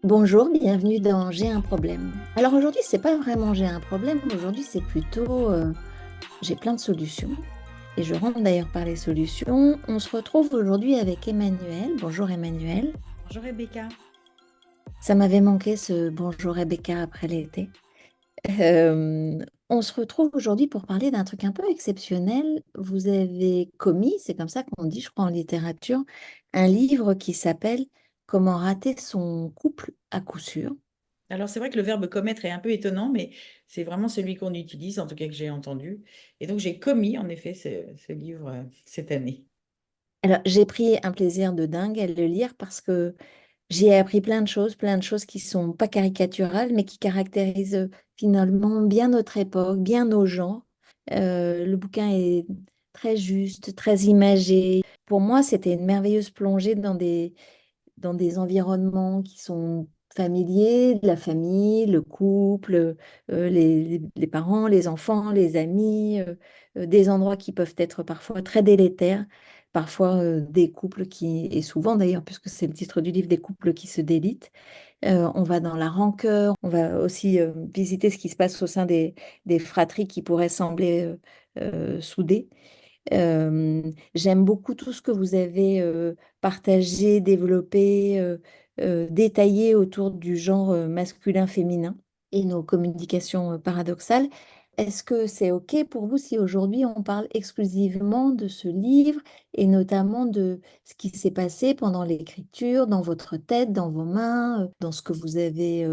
Bonjour, bienvenue dans J'ai un problème. Alors aujourd'hui, c'est pas vraiment j'ai un problème, aujourd'hui c'est plutôt j'ai plein de solutions. Et je rentre d'ailleurs par les solutions. On se retrouve aujourd'hui avec Emmanuel. Bonjour Emmanuel. Bonjour Rebecca. Ça m'avait manqué ce bonjour Rebecca après l'été. Euh, on se retrouve aujourd'hui pour parler d'un truc un peu exceptionnel. Vous avez commis, c'est comme ça qu'on dit, je crois, en littérature, un livre qui s'appelle Comment rater son couple à coup sûr. Alors c'est vrai que le verbe commettre est un peu étonnant, mais c'est vraiment celui qu'on utilise, en tout cas que j'ai entendu. Et donc j'ai commis en effet ce livre cette année. Alors, j'ai pris un plaisir de dingue à le lire parce que j'ai appris plein de choses qui sont pas caricaturales, mais qui caractérisent finalement bien notre époque, bien nos gens. Le bouquin est très juste, très imagé. Pour moi, c'était une merveilleuse plongée dans des environnements qui sont familiers, de la famille, le couple, les parents, les enfants, les amis, des endroits qui peuvent être parfois très délétères, parfois des couples qui, et souvent d'ailleurs, puisque c'est le titre du livre, des couples qui se délitent. On va dans la rancœur, on va aussi visiter ce qui se passe au sein des fratries qui pourraient sembler soudées. J'aime beaucoup tout ce que vous avez partagé, développé, détaillé autour du genre masculin-féminin et nos communications paradoxales. Est-ce que c'est OK pour vous si aujourd'hui on parle exclusivement de ce livre et notamment de ce qui s'est passé pendant l'écriture, dans votre tête, dans vos mains, dans ce que vous avez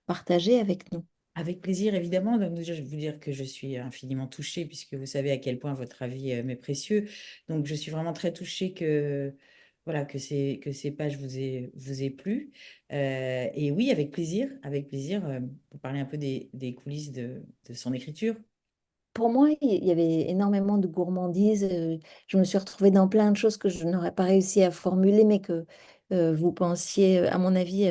partagé avec nous? Avec plaisir évidemment. Donc déjà je vais vous dire que je suis infiniment touchée puisque vous savez à quel point votre avis m'est précieux. Donc je suis vraiment très touchée que voilà que ces pages vous aient plu. Et oui, avec plaisir pour parler un peu des coulisses de son écriture. Pour moi, il y avait énormément de gourmandise. Je me suis retrouvée dans plein de choses que je n'aurais pas réussi à formuler, mais que vous pensiez, à mon avis,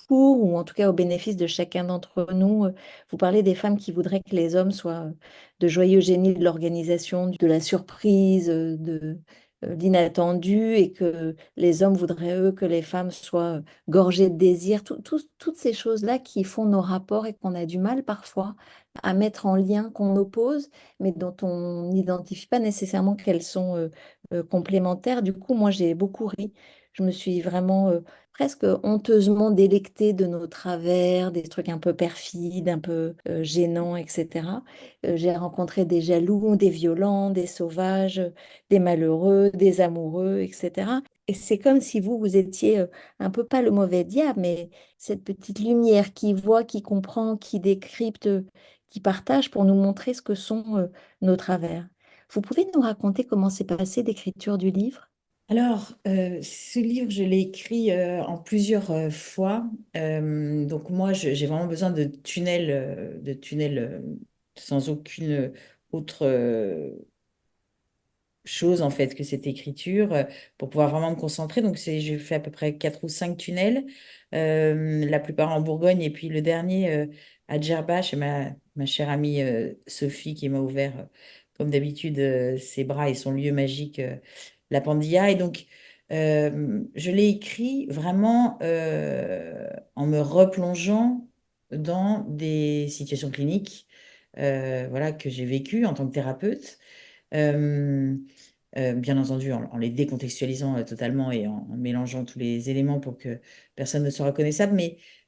pour, ou en tout cas au bénéfice de chacun d'entre nous. Vous parlez des femmes qui voudraient que les hommes soient de joyeux génies de l'organisation, de la surprise, de l'inattendu, et que les hommes voudraient, eux, que les femmes soient gorgées de désir. Toutes ces choses-là qui font nos rapports et qu'on a du mal parfois à mettre en lien, qu'on oppose, mais dont on n'identifie pas nécessairement qu'elles sont complémentaires. Du coup, moi, j'ai beaucoup ri. Je me suis vraiment presque honteusement délectée de nos travers, des trucs un peu perfides, un peu gênants, etc. J'ai rencontré des jaloux, des violents, des sauvages, des malheureux, des amoureux, etc. Et c'est comme si vous, vous étiez un peu pas le mauvais diable, mais cette petite lumière qui voit, qui comprend, qui décrypte, qui partage pour nous montrer ce que sont nos travers. Vous pouvez nous raconter comment s'est passée l'écriture du livre? Alors, ce livre, je l'ai écrit en plusieurs fois. Donc moi, j'ai vraiment besoin de tunnels sans aucune autre chose en fait que cette écriture pour pouvoir vraiment me concentrer. Donc j'ai fait à peu près 4 ou 5 tunnels, la plupart en Bourgogne et puis le dernier à Djerba chez ma chère amie Sophie qui m'a ouvert comme d'habitude ses bras et son lieu magique, la Pandilla. Et donc je l'ai écrit vraiment en me replongeant dans des situations cliniques voilà, que j'ai vécues en tant que thérapeute. Euh, Bien entendu, en les décontextualisant totalement et en mélangeant tous les éléments pour que personne ne soit reconnaissable.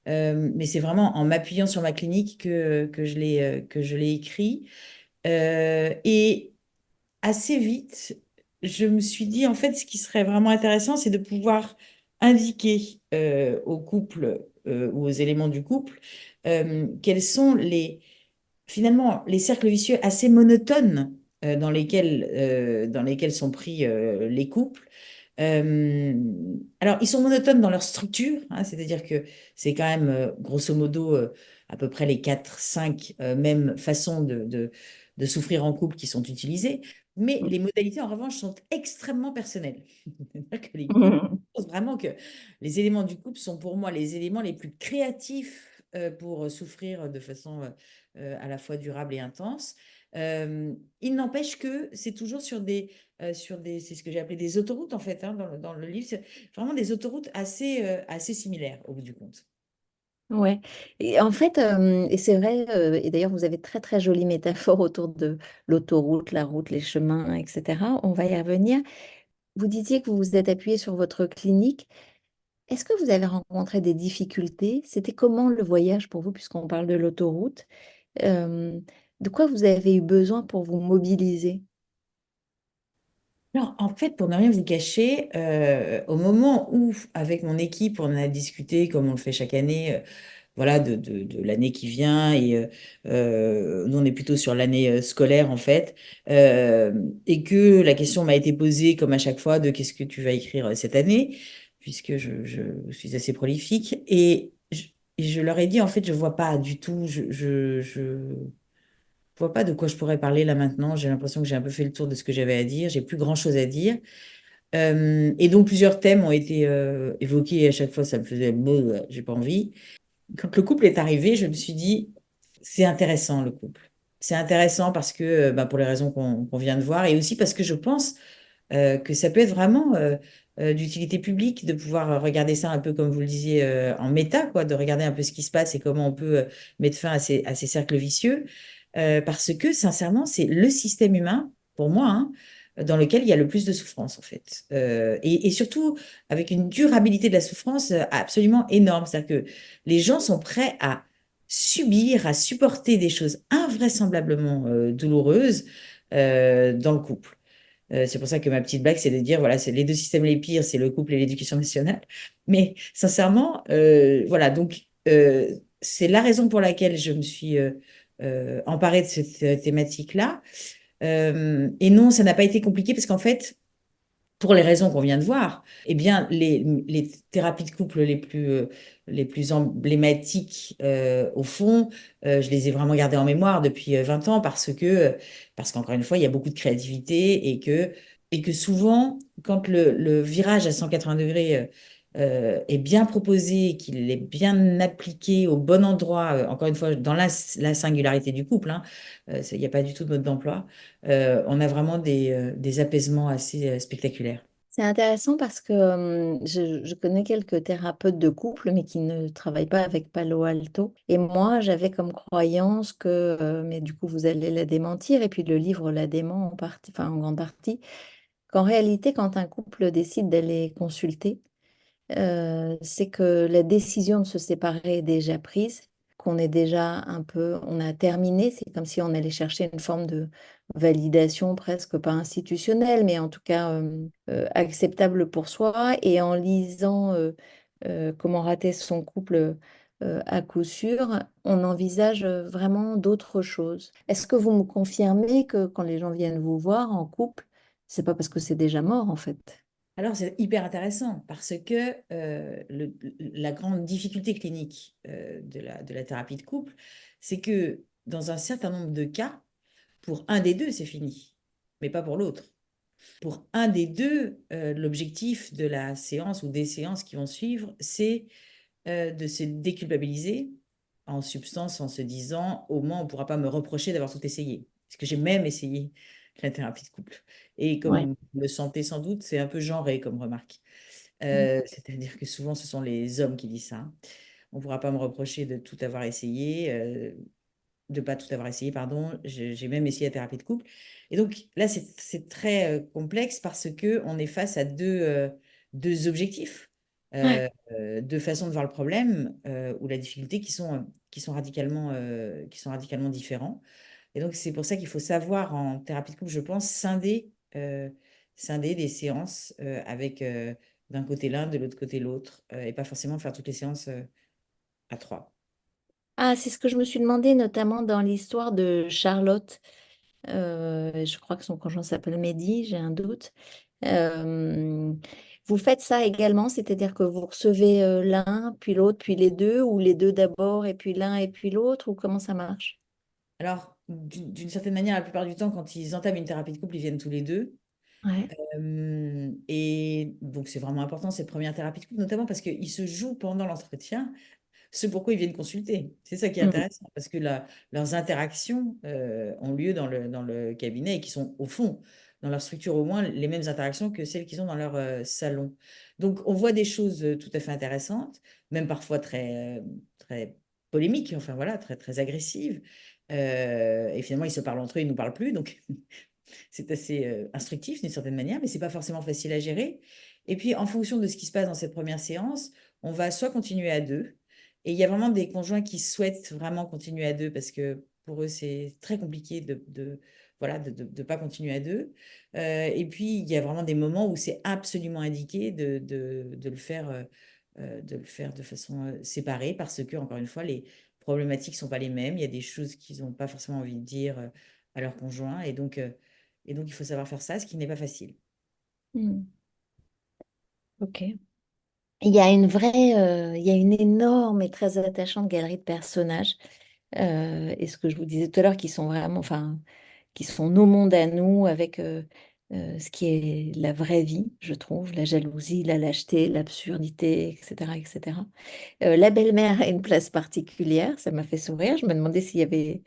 Mais c'est vraiment en m'appuyant sur ma clinique que je l'ai écrit. Et assez vite, je me suis dit, en fait, ce qui serait vraiment intéressant, c'est de pouvoir indiquer au couple ou aux éléments du couple quels sont finalement, les cercles vicieux assez monotones dans lesquels sont pris les couples. Euh, alors, ils sont monotones dans leur structure, hein, c'est-à-dire que c'est quand même, grosso modo, à peu près les 4, 5 mêmes façons de souffrir en couple qui sont utilisées, mais les modalités, en revanche, sont extrêmement personnelles. C'est-à-dire que les couples, je pense vraiment que les éléments du couple sont pour moi les éléments les plus créatifs pour souffrir de façon à la fois durable et intense. Euh, il n'empêche que c'est toujours c'est ce que j'ai appelé des autoroutes en fait, hein, dans le livre. C'est vraiment des autoroutes assez similaires au bout du compte. Ouais. Et en fait, et c'est vrai, et d'ailleurs, vous avez très très jolie métaphore autour de l'autoroute, la route, les chemins, etc. On va y revenir. Vous disiez que vous vous êtes appuyé sur votre clinique. Est-ce que vous avez rencontré des difficultés? C'était comment le voyage pour vous, puisqu'on parle de l'autoroute? Euh, de quoi vous avez eu besoin pour vous mobiliser? Alors, en fait, pour ne rien vous cacher, au moment où, avec mon équipe, on a discuté, comme on le fait chaque année, voilà, de l'année qui vient, et nous, on est plutôt sur l'année scolaire, en fait, euh, et que la question m'a été posée, comme à chaque fois, de qu'est-ce que tu vas écrire cette année, puisque je suis assez prolifique, et je leur ai dit, en fait, je vois pas du tout, je vois pas de quoi je pourrais parler là maintenant. J'ai l'impression que j'ai un peu fait le tour de ce que j'avais à dire. J'ai plus grand-chose à dire. Et donc plusieurs thèmes ont été évoqués et à chaque fois ça me faisait j'ai pas envie. Quand le couple est arrivé, je me suis dit c'est intéressant le couple. C'est intéressant parce que bah, pour les raisons qu'on vient de voir et aussi parce que je pense que ça peut être vraiment d'utilité publique de pouvoir regarder ça un peu comme vous le disiez en méta, quoi, de regarder un peu ce qui se passe et comment on peut mettre fin à ces cercles vicieux. Parce que sincèrement, c'est le système humain, pour moi, hein, dans lequel il y a le plus de souffrance, en fait. Et surtout avec une durabilité de la souffrance absolument énorme. C'est-à-dire que les gens sont prêts à subir, à supporter des choses invraisemblablement douloureuses dans le couple. C'est pour ça que ma petite blague, c'est de dire, voilà, c'est les deux systèmes les pires, c'est le couple et l'éducation nationale. Mais sincèrement, voilà, donc c'est la raison pour laquelle je me suis emparée de cette thématique-là. Et non, ça n'a pas été compliqué parce qu'en fait, pour les raisons qu'on vient de voir, eh bien, les thérapies de couple les plus emblématiques, au fond, je les ai vraiment gardées en mémoire depuis 20 ans parce qu'encore une fois, il y a beaucoup de créativité et que souvent, quand le virage à 180 degrés est bien proposé, qu'il est bien appliqué au bon endroit, encore une fois, dans la singularité du couple, hein, il n'y a pas du tout de mode d'emploi, on a vraiment des apaisements assez spectaculaires. C'est intéressant parce que je connais quelques thérapeutes de couple, mais qui ne travaillent pas avec Palo Alto. Et moi, j'avais comme croyance que, mais du coup, vous allez la démentir, et puis le livre la dément en partie, enfin en grande partie, qu'en réalité, quand un couple décide d'aller consulter, c'est que la décision de se séparer est déjà prise, qu'on est déjà un peu, on a terminé. C'est comme si on allait chercher une forme de validation presque pas institutionnelle, mais en tout cas acceptable pour soi. Et en lisant Comment rater son couple à coup sûr, on envisage vraiment d'autres choses. Est-ce que vous me confirmez que quand les gens viennent vous voir en couple, c'est pas parce que c'est déjà mort en fait? Alors, c'est hyper intéressant parce que la grande difficulté clinique de la thérapie de couple, c'est que dans un certain nombre de cas, pour un des deux, c'est fini, mais pas pour l'autre. Pour un des deux, l'objectif de la séance ou des séances qui vont suivre, c'est de se déculpabiliser en substance en se disant, au moins, on ne pourra pas me reprocher d'avoir tout essayé. Parce que j'ai même essayé la thérapie de couple. Et Ouais. comme vous le sentez sans doute, c'est un peu genré comme remarque. C'est-à-dire que souvent, ce sont les hommes qui disent ça, hein. On ne pourra pas me reprocher de tout avoir essayé, de pas tout avoir essayé, pardon. J'ai même essayé la thérapie de couple. Et donc là, c'est très complexe parce que on est face à deux objectifs, Ouais. deux façons de voir le problème ou la difficulté qui sont radicalement différents. Et donc, c'est pour ça qu'il faut savoir en thérapie de couple, je pense, scinder des séances avec d'un côté l'un, de l'autre côté l'autre, et pas forcément faire toutes les séances à trois. Ah, c'est ce que je me suis demandé, notamment dans l'histoire de Charlotte. Je crois que son conjoint s'appelle Mehdi, j'ai un doute. Euh, Vous faites ça également, c'est-à-dire que vous recevez l'un, puis l'autre, puis les deux, ou les deux d'abord, et puis l'un, et puis l'autre, ou comment ça marche? Alors, d'une certaine manière, la plupart du temps, quand ils entament une thérapie de couple, ils viennent tous les deux. Ouais. Et donc, c'est vraiment important, cette première thérapie de couple, notamment parce qu'il se joue pendant l'entretien ce pourquoi ils viennent consulter. C'est ça qui est Mm. intéressant, parce que leurs interactions ont lieu dans le cabinet et qui sont, au fond, dans leur structure au moins, les mêmes interactions que celles qu'ils ont dans leur salon. Donc, on voit des choses tout à fait intéressantes, même parfois très polémiques, enfin voilà, très agressives. Et finalement, ils se parlent entre eux, ils ne nous parlent plus. Donc, c'est assez instructif d'une certaine manière, mais c'est pas forcément facile à gérer. Et puis, en fonction de ce qui se passe dans cette première séance, on va soit continuer à deux, et il y a vraiment des conjoints qui souhaitent vraiment continuer à deux parce que pour eux, c'est très compliqué voilà, de pas continuer à deux. Et puis, il y a vraiment des moments où c'est absolument indiqué de le faire de façon séparée parce que, encore une fois, les problématiques sont pas les mêmes. Il y a des choses qu'ils n'ont pas forcément envie de dire à leur conjoint. Et donc, il faut savoir faire ça, ce qui n'est pas facile. Mm. Ok. Il y a une énorme et très attachante galerie de personnages. Et ce que je vous disais tout à l'heure, qui sont vraiment, enfin, qui sont nos mondes à nous, avec ce qui est la vraie vie, je trouve, la jalousie, la lâcheté, l'absurdité, etc., etc. La belle-mère a une place particulière, ça m'a fait sourire. Je me demandais s'il y avait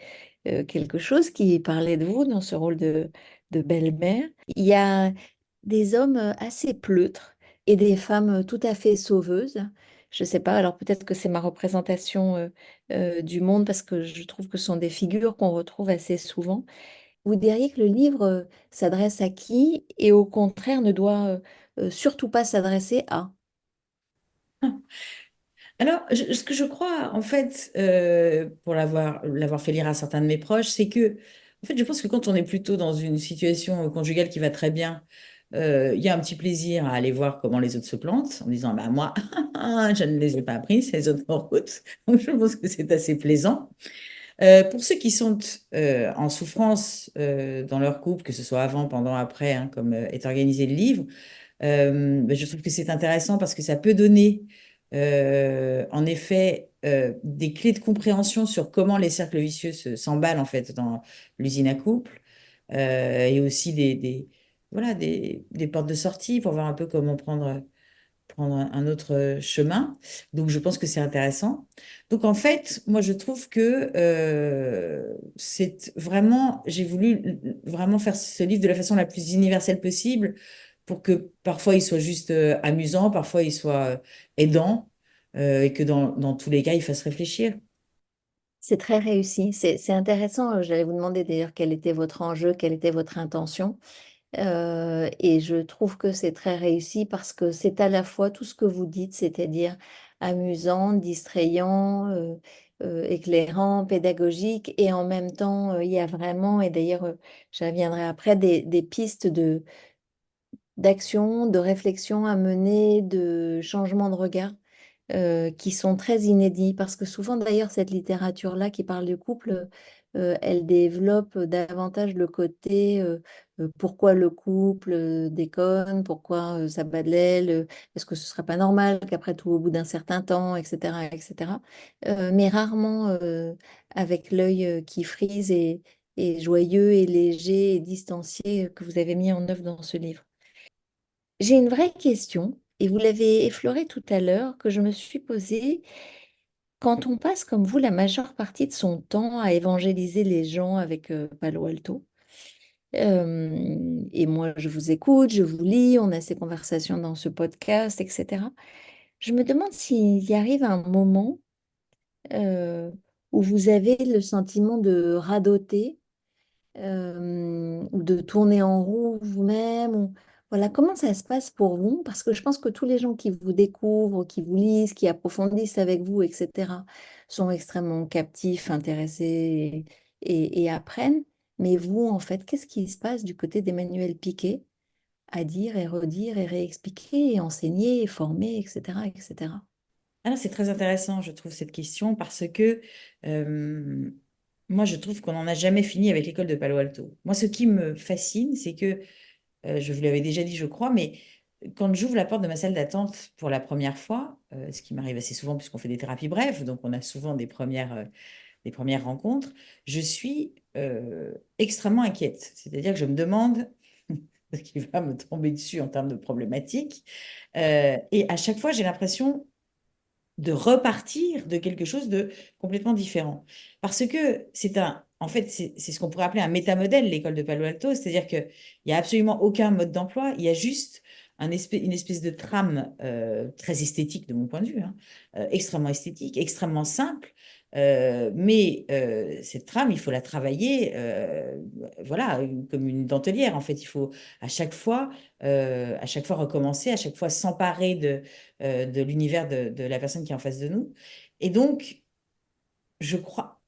quelque chose qui parlait de vous dans ce rôle de belle-mère. Il y a des hommes assez pleutres et des femmes tout à fait sauveuses. Je ne sais pas, alors peut-être que c'est ma représentation du monde parce que je trouve que ce sont des figures qu'on retrouve assez souvent. Vous diriez que le livre s'adresse à qui et au contraire ne doit surtout pas s'adresser à. Alors, ce que je crois, en fait, pour l'avoir fait lire à certains de mes proches, c'est que, en fait, je pense que quand on est plutôt dans une situation conjugale qui va très bien, il y a un petit plaisir à aller voir comment les autres se plantent, en disant, bah, moi, je ne les ai pas appris, c'est les autres en route. Donc, je pense que c'est assez plaisant. Pour ceux qui sont en souffrance dans leur couple, que ce soit avant, pendant, après, hein, comme est organisé le livre, ben, je trouve que c'est intéressant parce que ça peut donner, en effet, des clés de compréhension sur comment les cercles vicieux s'emballent en fait dans l'usine à couple, et aussi voilà, des portes de sortie pour voir un peu comment prendre un autre chemin. Donc, je pense que c'est intéressant. Donc, en fait, moi, je trouve que c'est vraiment, j'ai voulu vraiment faire ce livre de la façon la plus universelle possible pour que parfois il soit juste amusant, parfois il soit aidant, et que dans tous les cas, il fasse réfléchir. C'est très réussi. C'est intéressant. J'allais vous demander d'ailleurs quel était votre enjeu, quelle était votre intention. Et je trouve que c'est très réussi parce que c'est à la fois tout ce que vous dites, c'est-à-dire amusant, distrayant, éclairant, pédagogique, et en même temps, il y a vraiment, et d'ailleurs, j'y reviendrai après, des pistes d'action, de réflexion à mener, de changement de regard qui sont très inédits. Parce que souvent, d'ailleurs, cette littérature-là qui parle du couple, elle développe davantage le côté pourquoi le couple déconne, pourquoi ça bat de l'aile, est-ce que ce serait pas normal qu'après tout, au bout d'un certain temps, etc., etc. Mais rarement avec l'œil qui frise et joyeux et léger et distancié que vous avez mis en œuvre dans ce livre. J'ai une vraie question, et vous l'avez effleurée tout à l'heure, que je me suis posée. Quand on passe, comme vous, la majeure partie de son temps à évangéliser les gens avec Palo Alto, et moi je vous écoute, je vous lis, on a ces conversations dans ce podcast, etc. Je me demande s'il y arrive un moment euh, où vous avez le sentiment de radoter ou de tourner en roue vous-même voilà, comment ça se passe pour vous? Parce que je pense que tous les gens qui vous découvrent, qui vous lisent, qui approfondissent avec vous, etc., sont extrêmement captifs, intéressés et apprennent. Mais vous, en fait, qu'est-ce qui se passe du côté d'Emmanuel Piquet à dire et redire et réexpliquer et enseigner et former, etc., etc. Ah, c'est très intéressant, je trouve, cette question, parce que euh, moi, je trouve qu'on n'en a jamais fini avec l'école de Palo Alto. Moi, ce qui me fascine, c'est que je vous l'avais déjà dit, je crois, mais quand j'ouvre la porte de ma salle d'attente pour la première fois, ce qui m'arrive assez souvent puisqu'on fait des thérapies brèves, donc on a souvent des premières rencontres, je suis extrêmement inquiète. C'est-à-dire que je me demande ce qui va me tomber dessus en termes de problématiques. Et à chaque fois, j'ai l'impression de repartir de quelque chose de complètement différent. Parce que en fait, c'est ce qu'on pourrait appeler un métamodèle, l'école de Palo Alto, c'est-à-dire qu'il n'y a absolument aucun mode d'emploi, il y a juste une espèce de trame très esthétique de mon point de vue, hein, extrêmement esthétique, extrêmement simple. Mais cette trame, il faut la travailler, voilà, comme une dentelière. En fait, il faut à chaque fois recommencer, à chaque fois s'emparer de l'univers de la personne qui est en face de nous. Et donc, je crois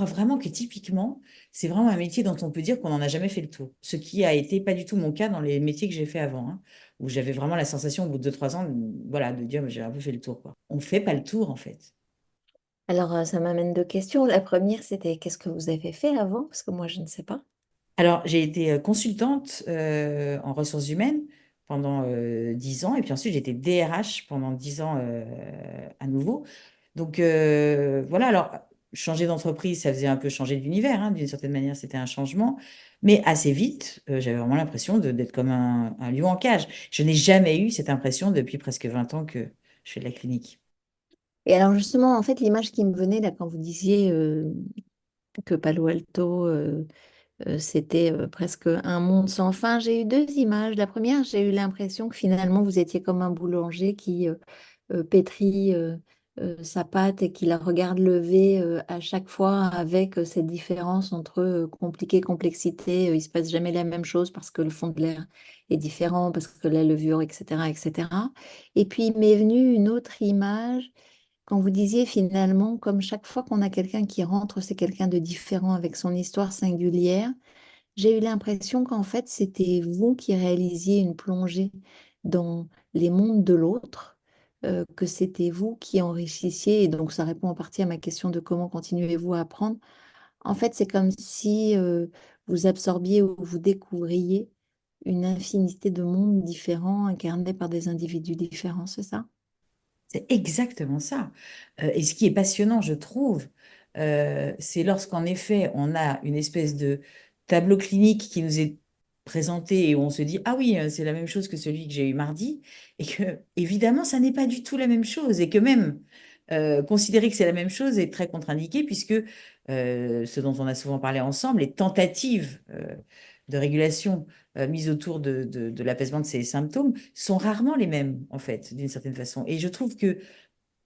vraiment que typiquement, c'est vraiment un métier dont on peut dire qu'on n'en a jamais fait le tour. Ce qui a été pas du tout mon cas dans les métiers que j'ai fait avant, hein, où j'avais vraiment la sensation au bout de 2, 3 ans, voilà, de dire, j'ai un peu fait le tour, quoi. On fait pas le tour, en fait. Alors, ça m'amène deux questions. La première, c'était qu'est-ce que vous avez fait avant? Parce que moi, je ne sais pas. Alors, j'ai été consultante en ressources humaines pendant 10 ans, et puis ensuite, j'ai été DRH pendant 10 ans à nouveau. Donc, voilà, alors, changer d'entreprise, ça faisait un peu changer d'univers, hein, d'une certaine manière, c'était un changement, mais assez vite, j'avais vraiment l'impression d'être comme un lion en cage. Je n'ai jamais eu cette impression depuis presque 20 ans que je fais de la clinique. Et alors, justement, en fait, l'image qui me venait là quand vous disiez que Palo Alto, c'était presque un monde sans fin, j'ai eu deux images. La première, j'ai eu l'impression que finalement, vous étiez comme un boulanger qui pétrit sa pâte et qui la regarde lever à chaque fois avec cette différence entre compliqué, complexité. Il se passe jamais la même chose parce que le fond de l'air est différent, parce que la levure, etc., etc. Et puis, il m'est venu une autre image quand vous disiez finalement, comme chaque fois qu'on a quelqu'un qui rentre, c'est quelqu'un de différent avec son histoire singulière. J'ai eu l'impression qu'en fait, c'était vous qui réalisiez une plongée dans les mondes de l'autre, que c'était vous qui enrichissiez, et donc ça répond en partie à ma question de comment continuez-vous à apprendre. En fait, c'est comme si vous absorbiez ou vous découvriez une infinité de mondes différents incarnés par des individus différents, c'est ça? C'est exactement ça. Et ce qui est passionnant, je trouve, c'est lorsqu'en effet, on a une espèce de tableau clinique qui nous est présenté et où on se dit, ah oui, c'est la même chose que celui que j'ai eu mardi, et que, évidemment, ça n'est pas du tout la même chose, et que même considérer que c'est la même chose est très contre-indiqué, puisque ce dont on a souvent parlé ensemble, les tentatives de régulation mises autour de l'apaisement de ces symptômes sont rarement les mêmes, en fait, d'une certaine façon. Et je trouve que,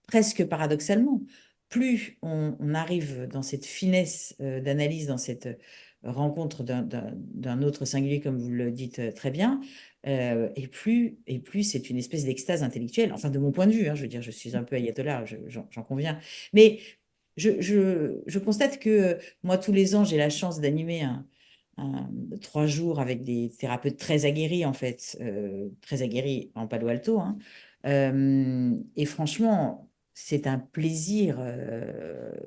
presque paradoxalement, plus on arrive dans cette finesse d'analyse, dans cette rencontre d'un autre singulier, comme vous le dites très bien, et plus c'est une espèce d'extase intellectuelle, enfin de mon point de vue, hein, je veux dire, je suis un peu ayatollah, j'en conviens, mais je constate que moi, tous les ans, j'ai la chance d'animer 3 jours avec des thérapeutes très aguerris, en fait, très aguerris en Palo Alto, hein. Et franchement, c'est un plaisir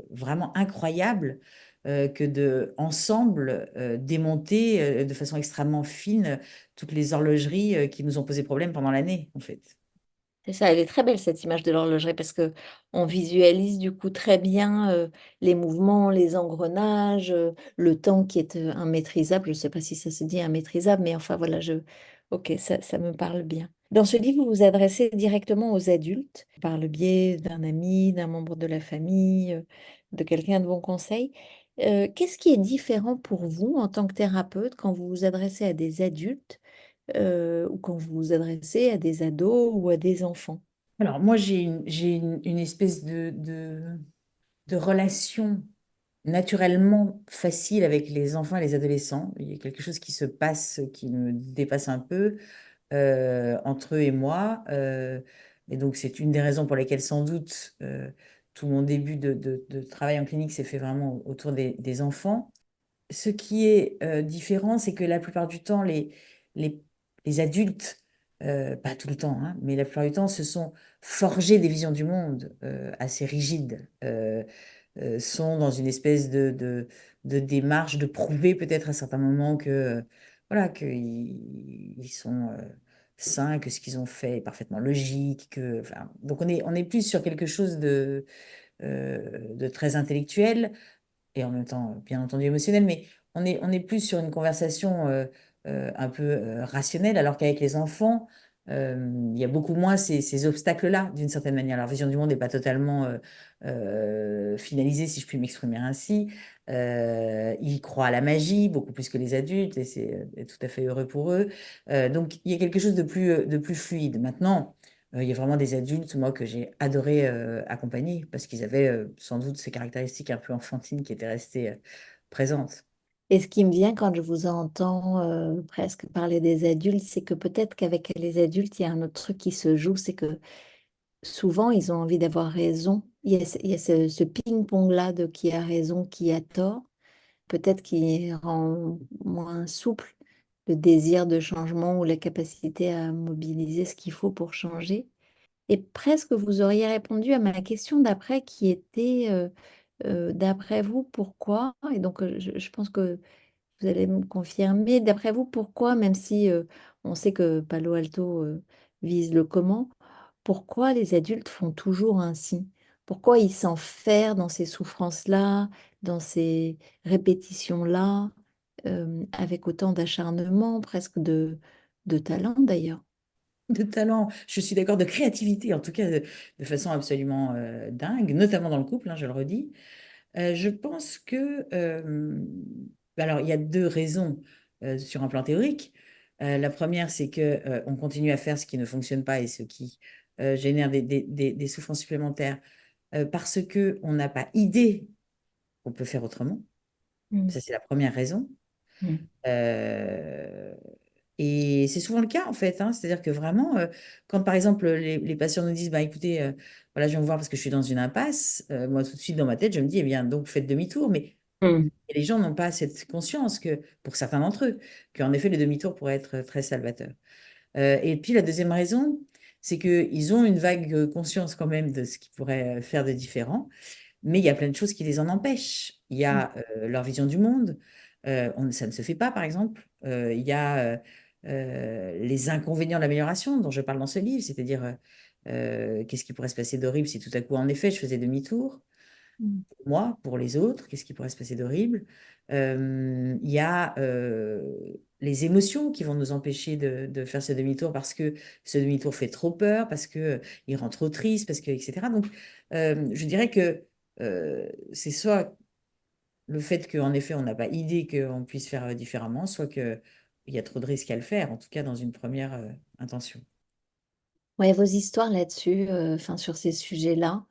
vraiment incroyable que de, ensemble, démonter de façon extrêmement fine toutes les horlogeries qui nous ont posé problème pendant l'année, en fait. C'est ça, elle est très belle cette image de l'horlogerie parce que on visualise du coup très bien les mouvements, les engrenages, le temps qui est immaîtrisable. Je ne sais pas si ça se dit immaîtrisable, mais enfin voilà, ok, ça me parle bien. Dans ce livre, vous vous adressez directement aux adultes par le biais d'un ami, d'un membre de la famille, de quelqu'un de bon conseil. Qu'est-ce qui est différent pour vous en tant que thérapeute quand vous vous adressez à des adultes ou quand vous vous adressez à des ados ou à des enfants? Alors, moi, j'ai une espèce de relation naturellement facile avec les enfants et les adolescents. Il y a quelque chose qui se passe, qui me dépasse un peu entre eux et moi. Et donc, c'est une des raisons pour lesquelles, sans doute, tout mon début de travail en clinique s'est fait vraiment autour des enfants. Ce qui est différent, c'est que la plupart du temps, les, les adultes, pas tout le temps, hein, mais la plupart du temps, se sont forgés des visions du monde assez rigides, sont dans une espèce de démarche de prouver peut-être à certains moments que, voilà, ils sont sains, que ce qu'ils ont fait est parfaitement logique. Enfin, donc on est plus sur quelque chose de très intellectuel et en même temps, bien entendu, émotionnel, mais on est plus sur une conversation un peu rationnelle, alors qu'avec les enfants, il y a beaucoup moins ces obstacles-là, d'une certaine manière. Leur vision du monde n'est pas totalement finalisée, si je puis m'exprimer ainsi. Ils croient à la magie, beaucoup plus que les adultes, et c'est tout à fait heureux pour eux. Donc, il y a quelque chose de plus fluide. Maintenant, il y a vraiment des adultes, moi, que j'ai adoré accompagner, parce qu'ils avaient sans doute ces caractéristiques un peu enfantines qui étaient restées présentes. Et ce qui me vient quand je vous entends presque parler des adultes, c'est que peut-être qu'avec les adultes, il y a un autre truc qui se joue, c'est que souvent, ils ont envie d'avoir raison. Il y a ce ping-pong-là de qui a raison, qui a tort, peut-être qui rend moins souple le désir de changement ou la capacité à mobiliser ce qu'il faut pour changer. Et presque vous auriez répondu à ma question d'après qui était, d'après vous, pourquoi? Et donc, je pense que vous allez me confirmer, d'après vous, pourquoi, même si on sait que Palo Alto vise le comment, pourquoi les adultes font toujours ainsi? Pourquoi ils s'enferment dans ces souffrances-là, dans ces répétitions-là, avec autant d'acharnement, presque de talent d'ailleurs? De talent, je suis d'accord, de créativité, en tout cas de façon absolument dingue, notamment dans le couple, hein, je le redis. Je pense que, alors il y a deux raisons sur un plan théorique. La première, c'est que on continue à faire ce qui ne fonctionne pas et ce qui génère des souffrances supplémentaires parce que on n'a pas idée qu'on peut faire autrement. Mm. Ça, c'est la première raison. Mm. Euh, et c'est souvent le cas, en fait, hein. C'est-à-dire que vraiment, quand par exemple les patients nous disent, bah, écoutez, voilà, je viens vous voir parce que je suis dans une impasse, moi tout de suite dans ma tête, je me dis, eh bien, donc faites demi-tour. Mais Mm. les gens n'ont pas cette conscience que, pour certains d'entre eux, qu'en effet, le demi-tour pourrait être très salvateur. Et puis la deuxième raison, c'est qu'ils ont une vague conscience quand même de ce qu'ils pourraient faire de différent. Mais il y a plein de choses qui les en empêchent. Il y a leur vision du monde. Ça ne se fait pas, par exemple. Il y a les inconvénients de l'amélioration dont je parle dans ce livre, c'est-à-dire qu'est-ce qui pourrait se passer d'horrible si tout à coup, en effet, je faisais demi-tour. Mm. Pour moi, pour les autres, qu'est-ce qui pourrait se passer d'horrible? Il y a les émotions qui vont nous empêcher de faire ce demi-tour parce que ce demi-tour fait trop peur, parce que il rend trop triste, parce que, etc. Donc, je dirais que c'est soit le fait qu'en effet, on n'a pas idée qu'on puisse faire différemment, soit qu'il y a trop de risques à le faire, en tout cas dans une première intention. Ouais, vos histoires là-dessus, enfin sur ces sujets-là,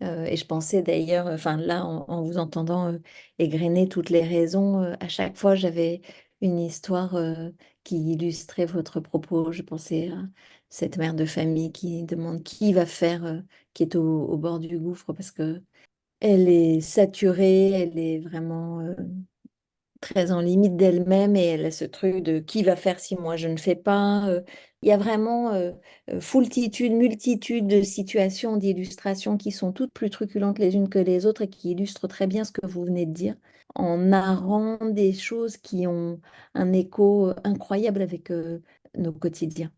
et je pensais d'ailleurs, enfin là, en vous entendant égrener toutes les raisons, à chaque fois j'avais une histoire qui illustrait votre propos. Je pensais à cette mère de famille qui demande qui va faire, qui est au bord du gouffre parce que elle est saturée, elle est vraiment très en limite d'elle-même et elle a ce truc de qui va faire si moi je ne fais pas. Il y a vraiment foultitude, multitude de situations, d'illustrations qui sont toutes plus truculentes les unes que les autres et qui illustrent très bien ce que vous venez de dire en narrant des choses qui ont un écho incroyable avec nos quotidiens.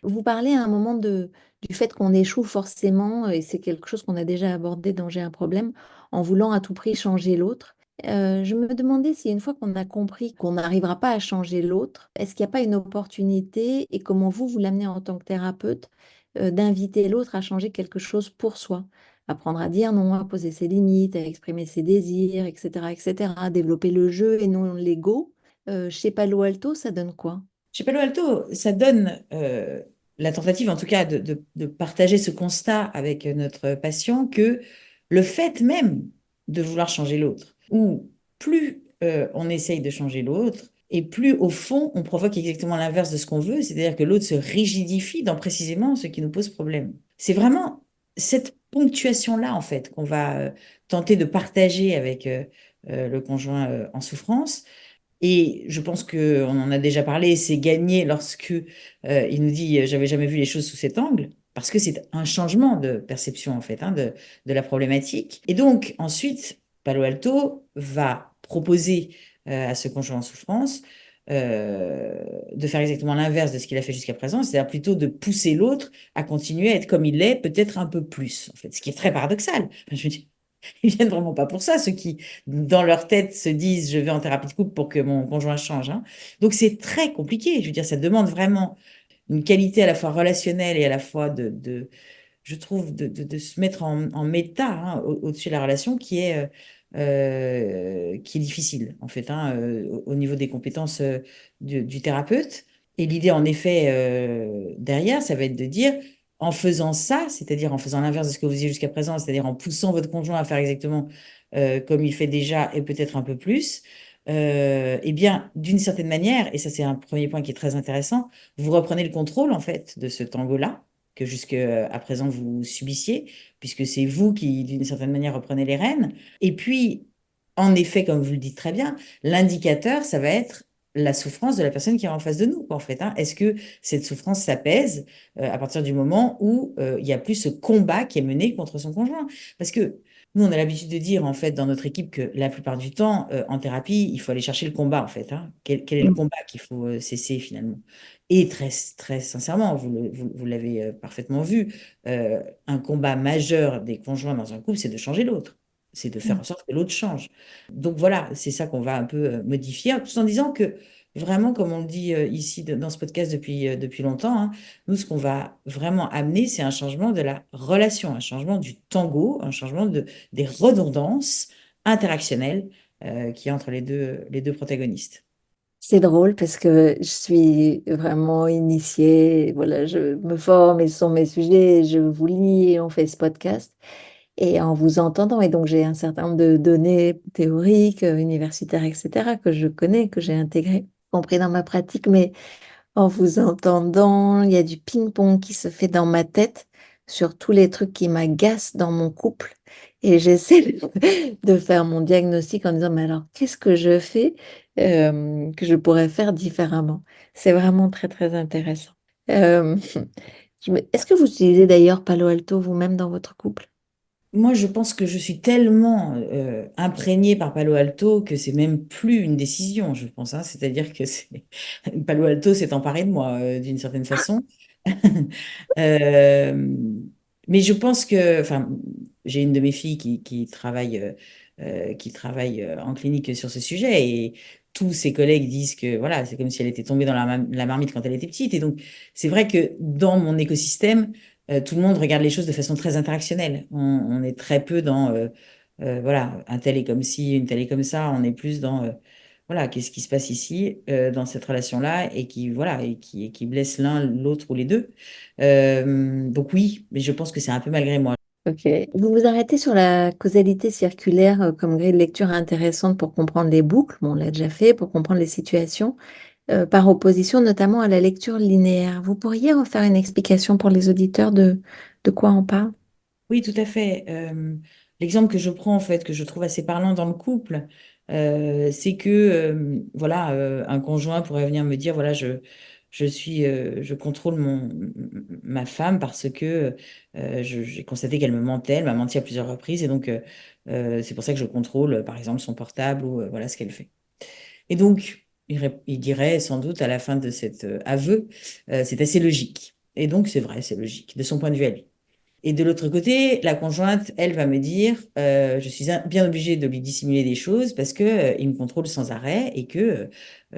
Vous parlez à un moment du fait qu'on échoue forcément, et c'est quelque chose qu'on a déjà abordé dans J'ai un problème, en voulant à tout prix changer l'autre. Je me demandais si une fois qu'on a compris qu'on n'arrivera pas à changer l'autre, est-ce qu'il n'y a pas une opportunité et comment vous l'amenez en tant que thérapeute d'inviter l'autre à changer quelque chose pour soi, apprendre à dire non, à poser ses limites, à exprimer ses désirs, etc., etc., développer le jeu et non l'ego. Chez Palo Alto, ça donne quoi? Chez Palo Alto, ça donne la tentative, en tout cas, de partager ce constat avec notre patient que le fait même de vouloir changer l'autre, ou plus on essaye de changer l'autre, et plus au fond on provoque exactement l'inverse de ce qu'on veut, c'est-à-dire que l'autre se rigidifie dans précisément ce qui nous pose problème. C'est vraiment cette ponctuation-là, en fait, qu'on va tenter de partager avec le conjoint en souffrance. Et je pense qu'on en a déjà parlé, c'est gagné lorsque il nous dit j'avais jamais vu les choses sous cet angle, parce que c'est un changement de perception en fait hein, de la problématique. Et donc ensuite, Palo Alto va proposer à ce conjoint en souffrance de faire exactement l'inverse de ce qu'il a fait jusqu'à présent, c'est-à-dire plutôt de pousser l'autre à continuer à être comme il est, peut-être un peu plus, en fait, ce qui est très paradoxal. Enfin, je veux dire, ils viennent vraiment pas pour ça, ceux qui, dans leur tête, se disent je vais en thérapie de couple pour que mon conjoint change, hein. Donc c'est très compliqué. Je veux dire, ça demande vraiment une qualité à la fois relationnelle et à la fois je trouve, de se mettre en méta, hein, au-dessus de la relation qui est difficile, en fait, hein, au niveau des compétences du thérapeute. Et l'idée, en effet, derrière, ça va être de dire, en faisant ça, c'est-à-dire en faisant l'inverse de ce que vous faisiez jusqu'à présent, c'est-à-dire en poussant votre conjoint à faire exactement comme il fait déjà et peut-être un peu plus, eh bien, d'une certaine manière, et ça c'est un premier point qui est très intéressant, vous reprenez le contrôle, en fait, de ce tango-là que jusqu'à présent vous subissiez, puisque c'est vous qui, d'une certaine manière, reprenez les rênes. Et puis, en effet, comme vous le dites très bien, l'indicateur, ça va être la souffrance de la personne qui est en face de nous, quoi, en fait, hein. Est-ce que cette souffrance s'apaise à partir du moment où il y a plus ce combat qui est mené contre son conjoint? Parce que nous, on a l'habitude de dire, en fait, dans notre équipe, que la plupart du temps, en thérapie, il faut aller chercher le combat, en fait, hein. Quel est le combat qu'il faut cesser, finalement? Et très, très sincèrement, vous l'avez parfaitement vu, un combat majeur des conjoints dans un couple, c'est de changer l'autre. C'est de faire en sorte que l'autre change. Donc voilà, c'est ça qu'on va un peu modifier, tout en disant que vraiment, comme on le dit ici dans ce podcast depuis longtemps, hein, nous, ce qu'on va vraiment amener, c'est un changement de la relation, un changement du tango, un changement des redondances interactionnelles qu'il y a entre les deux protagonistes. C'est drôle parce que je suis vraiment initiée. Voilà, je me forme et ce sont mes sujets. Je vous lis et on fait ce podcast. Et en vous entendant, et donc j'ai un certain nombre de données théoriques, universitaires, etc., que je connais, que j'ai intégrées, compris dans ma pratique, mais en vous entendant, il y a du ping-pong qui se fait dans ma tête sur tous les trucs qui m'agacent dans mon couple. Et j'essaie de faire mon diagnostic en disant, mais alors, qu'est-ce que je fais que je pourrais faire différemment? C'est vraiment très, très intéressant. Euh, Est-ce que vous utilisez d'ailleurs Palo Alto vous-même dans votre couple? Moi, je pense que je suis tellement imprégnée par Palo Alto que c'est même plus une décision, je pense, hein. C'est-à-dire que Palo Alto s'est emparé de moi d'une certaine façon. Euh, mais je pense que, enfin, j'ai une de mes filles qui travaille en clinique sur ce sujet et tous ses collègues disent que voilà, c'est comme si elle était tombée dans la marmite quand elle était petite. Et donc, c'est vrai que dans mon écosystème, tout le monde regarde les choses de façon très interactionnelle. On est très peu dans, voilà, un tel est comme ci, une telle est comme ça. On est plus dans, voilà, qu'est-ce qui se passe ici, dans cette relation-là, et qui, voilà, et qui blesse l'un, l'autre ou les deux. Donc oui, mais je pense que c'est un peu malgré moi. Ok. Vous vous arrêtez sur la causalité circulaire comme grille de lecture intéressante pour comprendre les boucles. Bon, on l'a déjà fait, pour comprendre les situations, par opposition notamment à la lecture linéaire. Vous pourriez refaire une explication pour les auditeurs de quoi on parle? Oui, tout à fait. L'exemple que je prends, en fait, que je trouve assez parlant dans le couple, c'est que, voilà, un conjoint pourrait venir me dire, voilà, je contrôle ma femme parce que j'ai constaté qu'elle me mentait, elle m'a menti à plusieurs reprises, et donc, c'est pour ça que je contrôle, par exemple, son portable ou voilà ce qu'elle fait. Et donc, il dirait sans doute à la fin de cet aveu, c'est assez logique. Et donc, c'est vrai, c'est logique, de son point de vue à lui. Et de l'autre côté, la conjointe, elle va me dire, je suis bien obligée de lui dissimuler des choses parce que, il me contrôle sans arrêt et que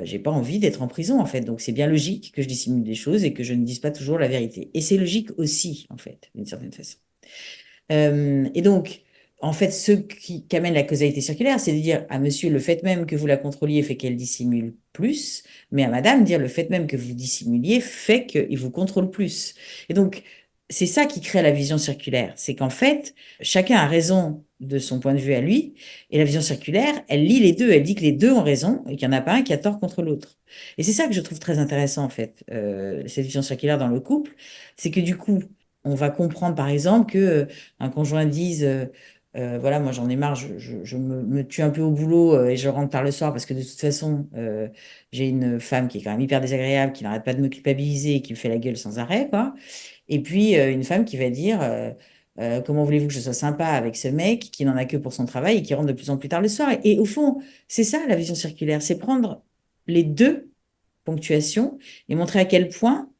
j'ai pas envie d'être en prison, en fait. Donc c'est bien logique que je dissimule des choses et que je ne dise pas toujours la vérité. Et c'est logique aussi, en fait, d'une certaine façon. Et donc, en fait, ce qu'amène la causalité circulaire, c'est de dire à monsieur, le fait même que vous la contrôliez fait qu'elle dissimule plus, mais à madame, dire le fait même que vous dissimuliez fait qu'il vous contrôle plus. Et donc, c'est ça qui crée la vision circulaire. C'est qu'en fait, chacun a raison de son point de vue à lui, et la vision circulaire, elle lie les deux, elle dit que les deux ont raison et qu'il n'y en a pas un qui a tort contre l'autre. Et c'est ça que je trouve très intéressant, en fait, cette vision circulaire dans le couple, c'est que du coup, on va comprendre, par exemple, que un conjoint dise, voilà, moi j'en ai marre, je me tue un peu au boulot et je rentre tard le soir parce que de toute façon, j'ai une femme qui est quand même hyper désagréable, qui n'arrête pas de me culpabiliser et qui me fait la gueule sans arrêt, quoi. Et puis une femme qui va dire, comment voulez-vous que je sois sympa avec ce mec qui n'en a que pour son travail et qui rentre de plus en plus tard le soir. Et au fond, c'est ça la vision circulaire, c'est prendre les deux ponctuations et montrer à quel point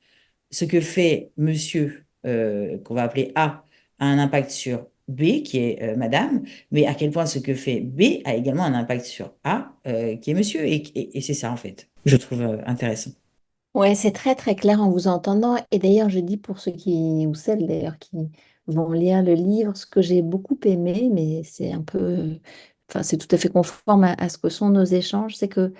ce que fait monsieur, qu'on va appeler A un impact sur B, qui est madame, mais à quel point ce que fait B a également un impact sur A, qui est monsieur. Et c'est ça, en fait, je trouve intéressant. Ouais, c'est très très clair en vous entendant. Et d'ailleurs, je dis pour ceux qui, ou celles d'ailleurs qui vont lire le livre, ce que j'ai beaucoup aimé, mais c'est un peu, enfin, c'est tout à fait conforme à ce que sont nos échanges, c'est que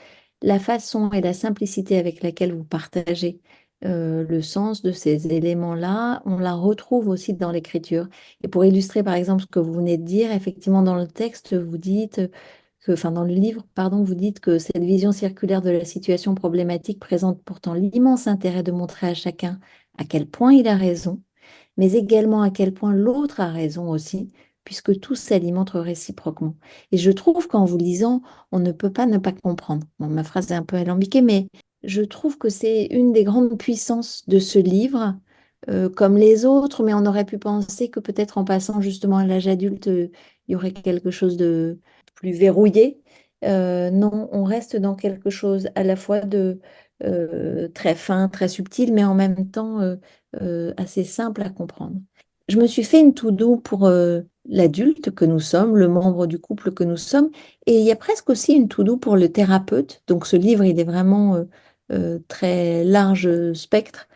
la façon et la simplicité avec laquelle vous partagez le sens de ces éléments-là, on la retrouve aussi dans l'écriture. Et pour illustrer par exemple ce que vous venez de dire, effectivement, dans le texte, vous dites enfin dans le livre, pardon, vous dites que cette vision circulaire de la situation problématique présente pourtant l'immense intérêt de montrer à chacun à quel point il a raison, mais également à quel point l'autre a raison aussi, puisque tout s'alimente réciproquement. Et je trouve qu'en vous lisant, on ne peut pas ne pas comprendre. Bon, ma phrase est un peu alambiquée, mais je trouve que c'est une des grandes puissances de ce livre, comme les autres, mais on aurait pu penser que peut-être en passant justement à l'âge adulte, il y aurait quelque chose de plus verrouillé. Non, on reste dans quelque chose à la fois de très fin, très subtil, mais en même temps assez simple à comprendre. Je me suis fait une to-do pour l'adulte que nous sommes, le membre du couple que nous sommes, et il y a presque aussi une to-do pour le thérapeute. Donc ce livre, il est vraiment très large spectre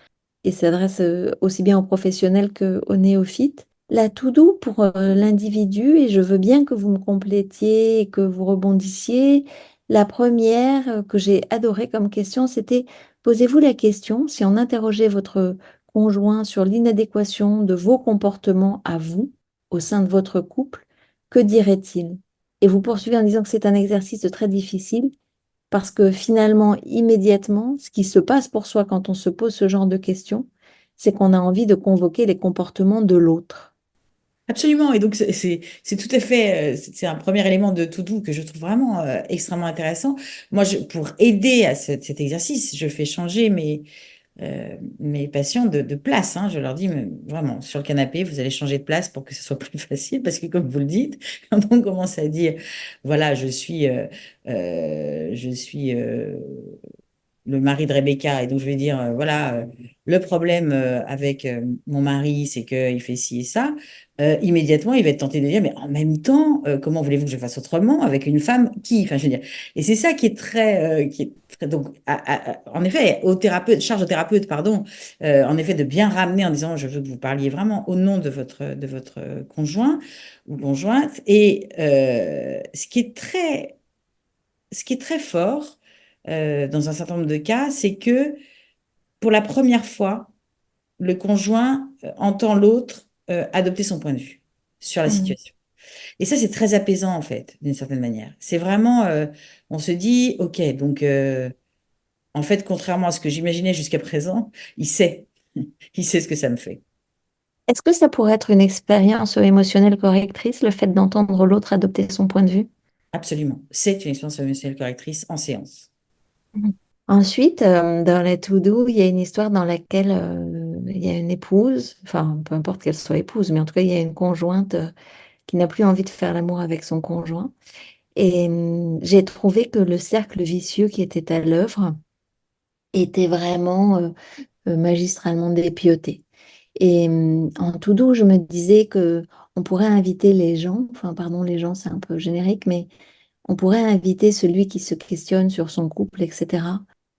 et s'adresse aussi bien aux professionnels qu'aux néophytes. La to-do pour l'individu, et je veux bien que vous me complétiez et que vous rebondissiez. La première que j'ai adorée comme question, c'était posez-vous la question, si on interrogeait votre conjoint sur l'inadéquation de vos comportements à vous au sein de votre couple, que dirait-il? Et vous poursuivez en disant que c'est un exercice très difficile parce que finalement, immédiatement, ce qui se passe pour soi quand on se pose ce genre de questions, c'est qu'on a envie de convoquer les comportements de l'autre. Absolument. Et donc, c'est tout à fait, c'est un premier élément de to do que je trouve vraiment extrêmement intéressant. Moi, pour aider à cet exercice, je fais changer mes patients de place, hein. Je leur dis, mais vraiment, sur le canapé, vous allez changer de place pour que ce soit plus facile, parce que comme vous le dites, quand on commence à dire, voilà, je suis le mari de Rebecca. Et donc, je vais dire, voilà, le problème avec mon mari, c'est qu'il fait ci et ça. Immédiatement, il va être tenté de dire, mais en même temps, comment voulez-vous que je fasse autrement avec une femme qui, enfin, je veux dire, et c'est ça donc, en effet, charge au thérapeute, pardon, en effet, de bien ramener en disant, je veux que vous parliez vraiment au nom de votre conjoint ou conjointe. Et ce qui est très fort dans un certain nombre de cas, c'est que pour la première fois, le conjoint entend l'autre adopter son point de vue sur la Mm. situation. Et ça, c'est très apaisant, en fait, d'une certaine manière. C'est vraiment, on se dit, OK, donc, en fait, contrairement à ce que j'imaginais jusqu'à présent, il sait. Il sait ce que ça me fait. Est-ce que ça pourrait être une expérience émotionnelle correctrice, le fait d'entendre l'autre adopter son point de vue? Absolument. C'est une expérience émotionnelle correctrice en séance. Mhm. Ensuite, dans la to-do, il y a une histoire dans laquelle il y a une épouse, enfin, peu importe qu'elle soit épouse, mais en tout cas, il y a une conjointe qui n'a plus envie de faire l'amour avec son conjoint. Et j'ai trouvé que le cercle vicieux qui était à l'œuvre était vraiment magistralement dépiauté. Et en tout doux, je me disais que on pourrait inviter les gens, enfin pardon, les gens, c'est un peu générique, mais on pourrait inviter celui qui se questionne sur son couple, etc.,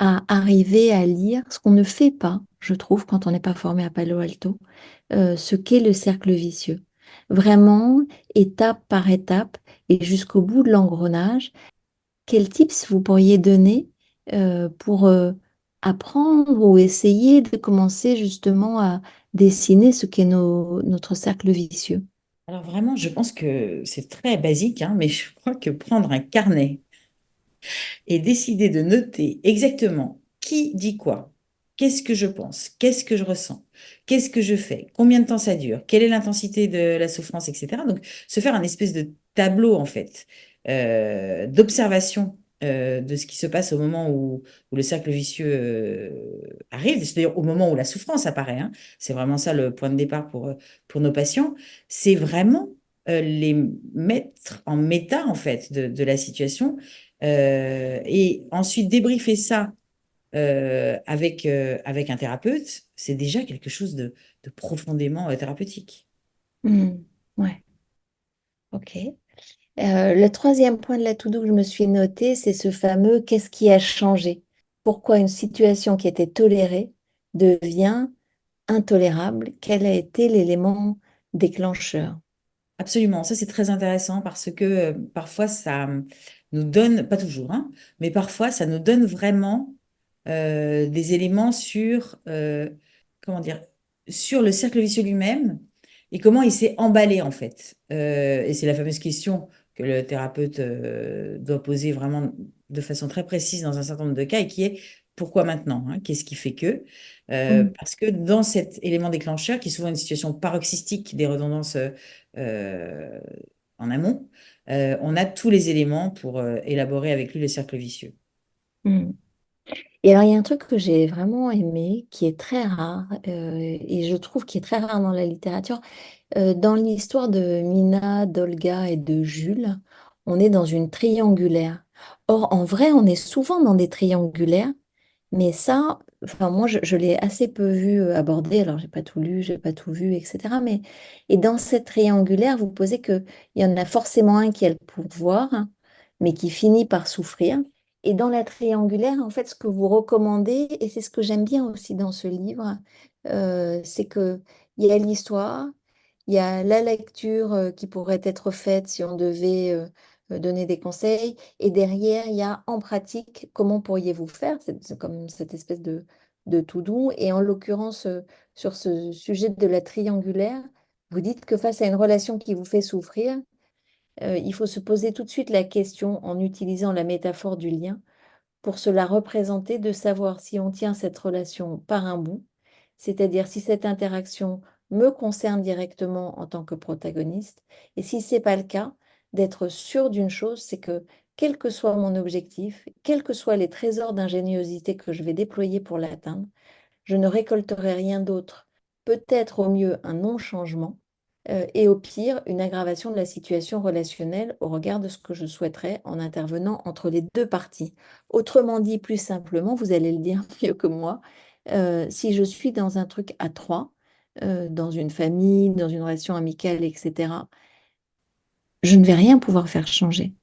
à arriver à lire ce qu'on ne fait pas, je trouve, quand on n'est pas formé à Palo Alto, ce qu'est le cercle vicieux. Vraiment, étape par étape et jusqu'au bout de l'engrenage, quels tips vous pourriez donner pour apprendre ou essayer de commencer justement à dessiner ce qu'est notre cercle vicieux? Alors vraiment, je pense que c'est très basique, hein, mais je crois que prendre un carnet et décider de noter exactement qui dit quoi, qu'est-ce que je pense, qu'est-ce que je ressens, qu'est-ce que je fais, combien de temps ça dure, quelle est l'intensité de la souffrance, etc. Donc, se faire un espèce de tableau, en fait, d'observation de ce qui se passe au moment où le cercle vicieux arrive, c'est-à-dire au moment où la souffrance apparaît, hein. C'est vraiment ça le point de départ pour nos patients. C'est vraiment les mettre en méta, en fait, de la situation et ensuite débriefer ça avec un thérapeute, c'est déjà quelque chose de profondément thérapeutique. Hmm, ouais, ok. Le troisième point de la to-do que je me suis noté, c'est ce fameux qu'est-ce qui a changé? pourquoi une situation qui était tolérée devient intolérable? Quel a été l'élément déclencheur? Absolument, ça c'est très intéressant parce que parfois ça nous donne, pas toujours, hein, mais parfois ça nous donne vraiment des éléments sur, comment dire, sur le cercle vicieux lui-même et comment il s'est emballé en fait. Et c'est la fameuse question que le thérapeute doit poser vraiment de façon très précise dans un certain nombre de cas et qui est pourquoi maintenant, hein, qu'est-ce qui fait que? Mm. Parce que dans cet élément déclencheur, qui est souvent une situation paroxystique des redondances euh, en amont, on a tous les éléments pour élaborer avec lui le cercle vicieux. Mm. Et alors, il y a un truc que j'ai vraiment aimé, qui est très rare, et je trouve qui est très rare dans la littérature. Dans l'histoire de Mina, d'Olga et de Jules, on est dans une triangulaire. Or, en vrai, on est souvent dans des triangulaires, mais ça, enfin, moi, je l'ai assez peu vu abordé. Alors, j'ai pas tout lu, j'ai pas tout vu, etc. Mais, et dans cette triangulaire, vous posez qu'il y en a forcément un qui a le pouvoir, hein, mais qui finit par souffrir. Et dans la triangulaire, en fait, ce que vous recommandez, et c'est ce que j'aime bien aussi dans ce livre, c'est que il y a l'histoire, il y a la lecture qui pourrait être faite si on devait donner des conseils. Et derrière, il y a en pratique, comment pourriez-vous faire? C'est comme cette espèce de tout doux. Et en l'occurrence, sur ce sujet de la triangulaire, vous dites que face à une relation qui vous fait souffrir, il faut se poser tout de suite la question en utilisant la métaphore du lien pour se la représenter, de savoir si on tient cette relation par un bout, c'est-à-dire si cette interaction me concerne directement en tant que protagoniste, et si ce n'est pas le cas, d'être sûr d'une chose, c'est que quel que soit mon objectif, quels que soient les trésors d'ingéniosité que je vais déployer pour l'atteindre, je ne récolterai rien d'autre. Peut-être au mieux un non-changement et au pire une aggravation de la situation relationnelle au regard de ce que je souhaiterais en intervenant entre les deux parties. Autrement dit, plus simplement, vous allez le dire mieux que moi, si je suis dans un truc à trois, dans une famille, dans une relation amicale, etc., je ne vais rien pouvoir faire changer.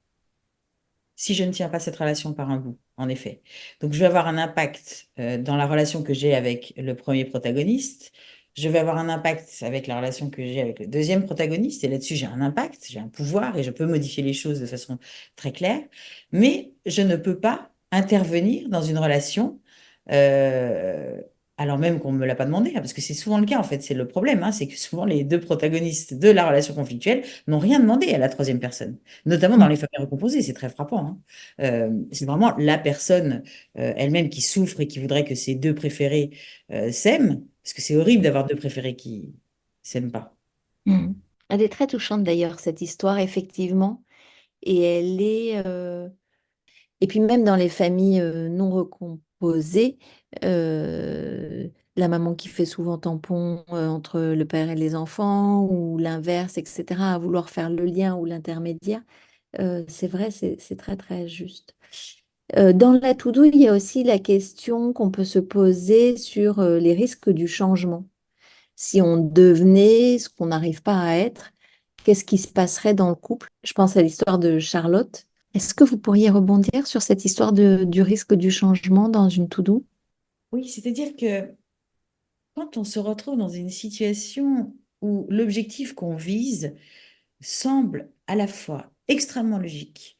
Si je ne tiens pas cette relation par un bout, en effet. Donc, je vais avoir un impact dans la relation que j'ai avec le premier protagoniste. Je vais avoir un impact avec la relation que j'ai avec le deuxième protagoniste. Et là-dessus, j'ai un impact, j'ai un pouvoir et je peux modifier les choses de façon très claire. Mais je ne peux pas intervenir dans une relation euh, alors même qu'on ne me l'a pas demandé, hein, parce que c'est souvent le cas, en fait. C'est le problème, hein, c'est que souvent les deux protagonistes de la relation conflictuelle n'ont rien demandé à la troisième personne, notamment dans Mm. les familles recomposées, c'est très frappant, hein. C'est vraiment la personne elle-même qui souffre et qui voudrait que ses deux préférés s'aiment, parce que c'est horrible d'avoir deux préférés qui s'aiment pas. Mm. Elle est très touchante d'ailleurs, cette histoire, effectivement. Et elle est, et puis même dans les familles non recomposées, la maman qui fait souvent tampon entre le père et les enfants, ou l'inverse, etc., à vouloir faire le lien ou l'intermédiaire, c'est vrai, c'est très très juste. Dans la to-do, il y a aussi la question qu'on peut se poser sur les risques du changement. Si on devenait ce qu'on n'arrive pas à être, qu'est-ce qui se passerait dans le couple? Je pense à l'histoire de Charlotte. Est-ce que vous pourriez rebondir sur cette histoire du risque du changement dans une to-do? Oui, c'est-à-dire que quand on se retrouve dans une situation où l'objectif qu'on vise semble à la fois extrêmement logique,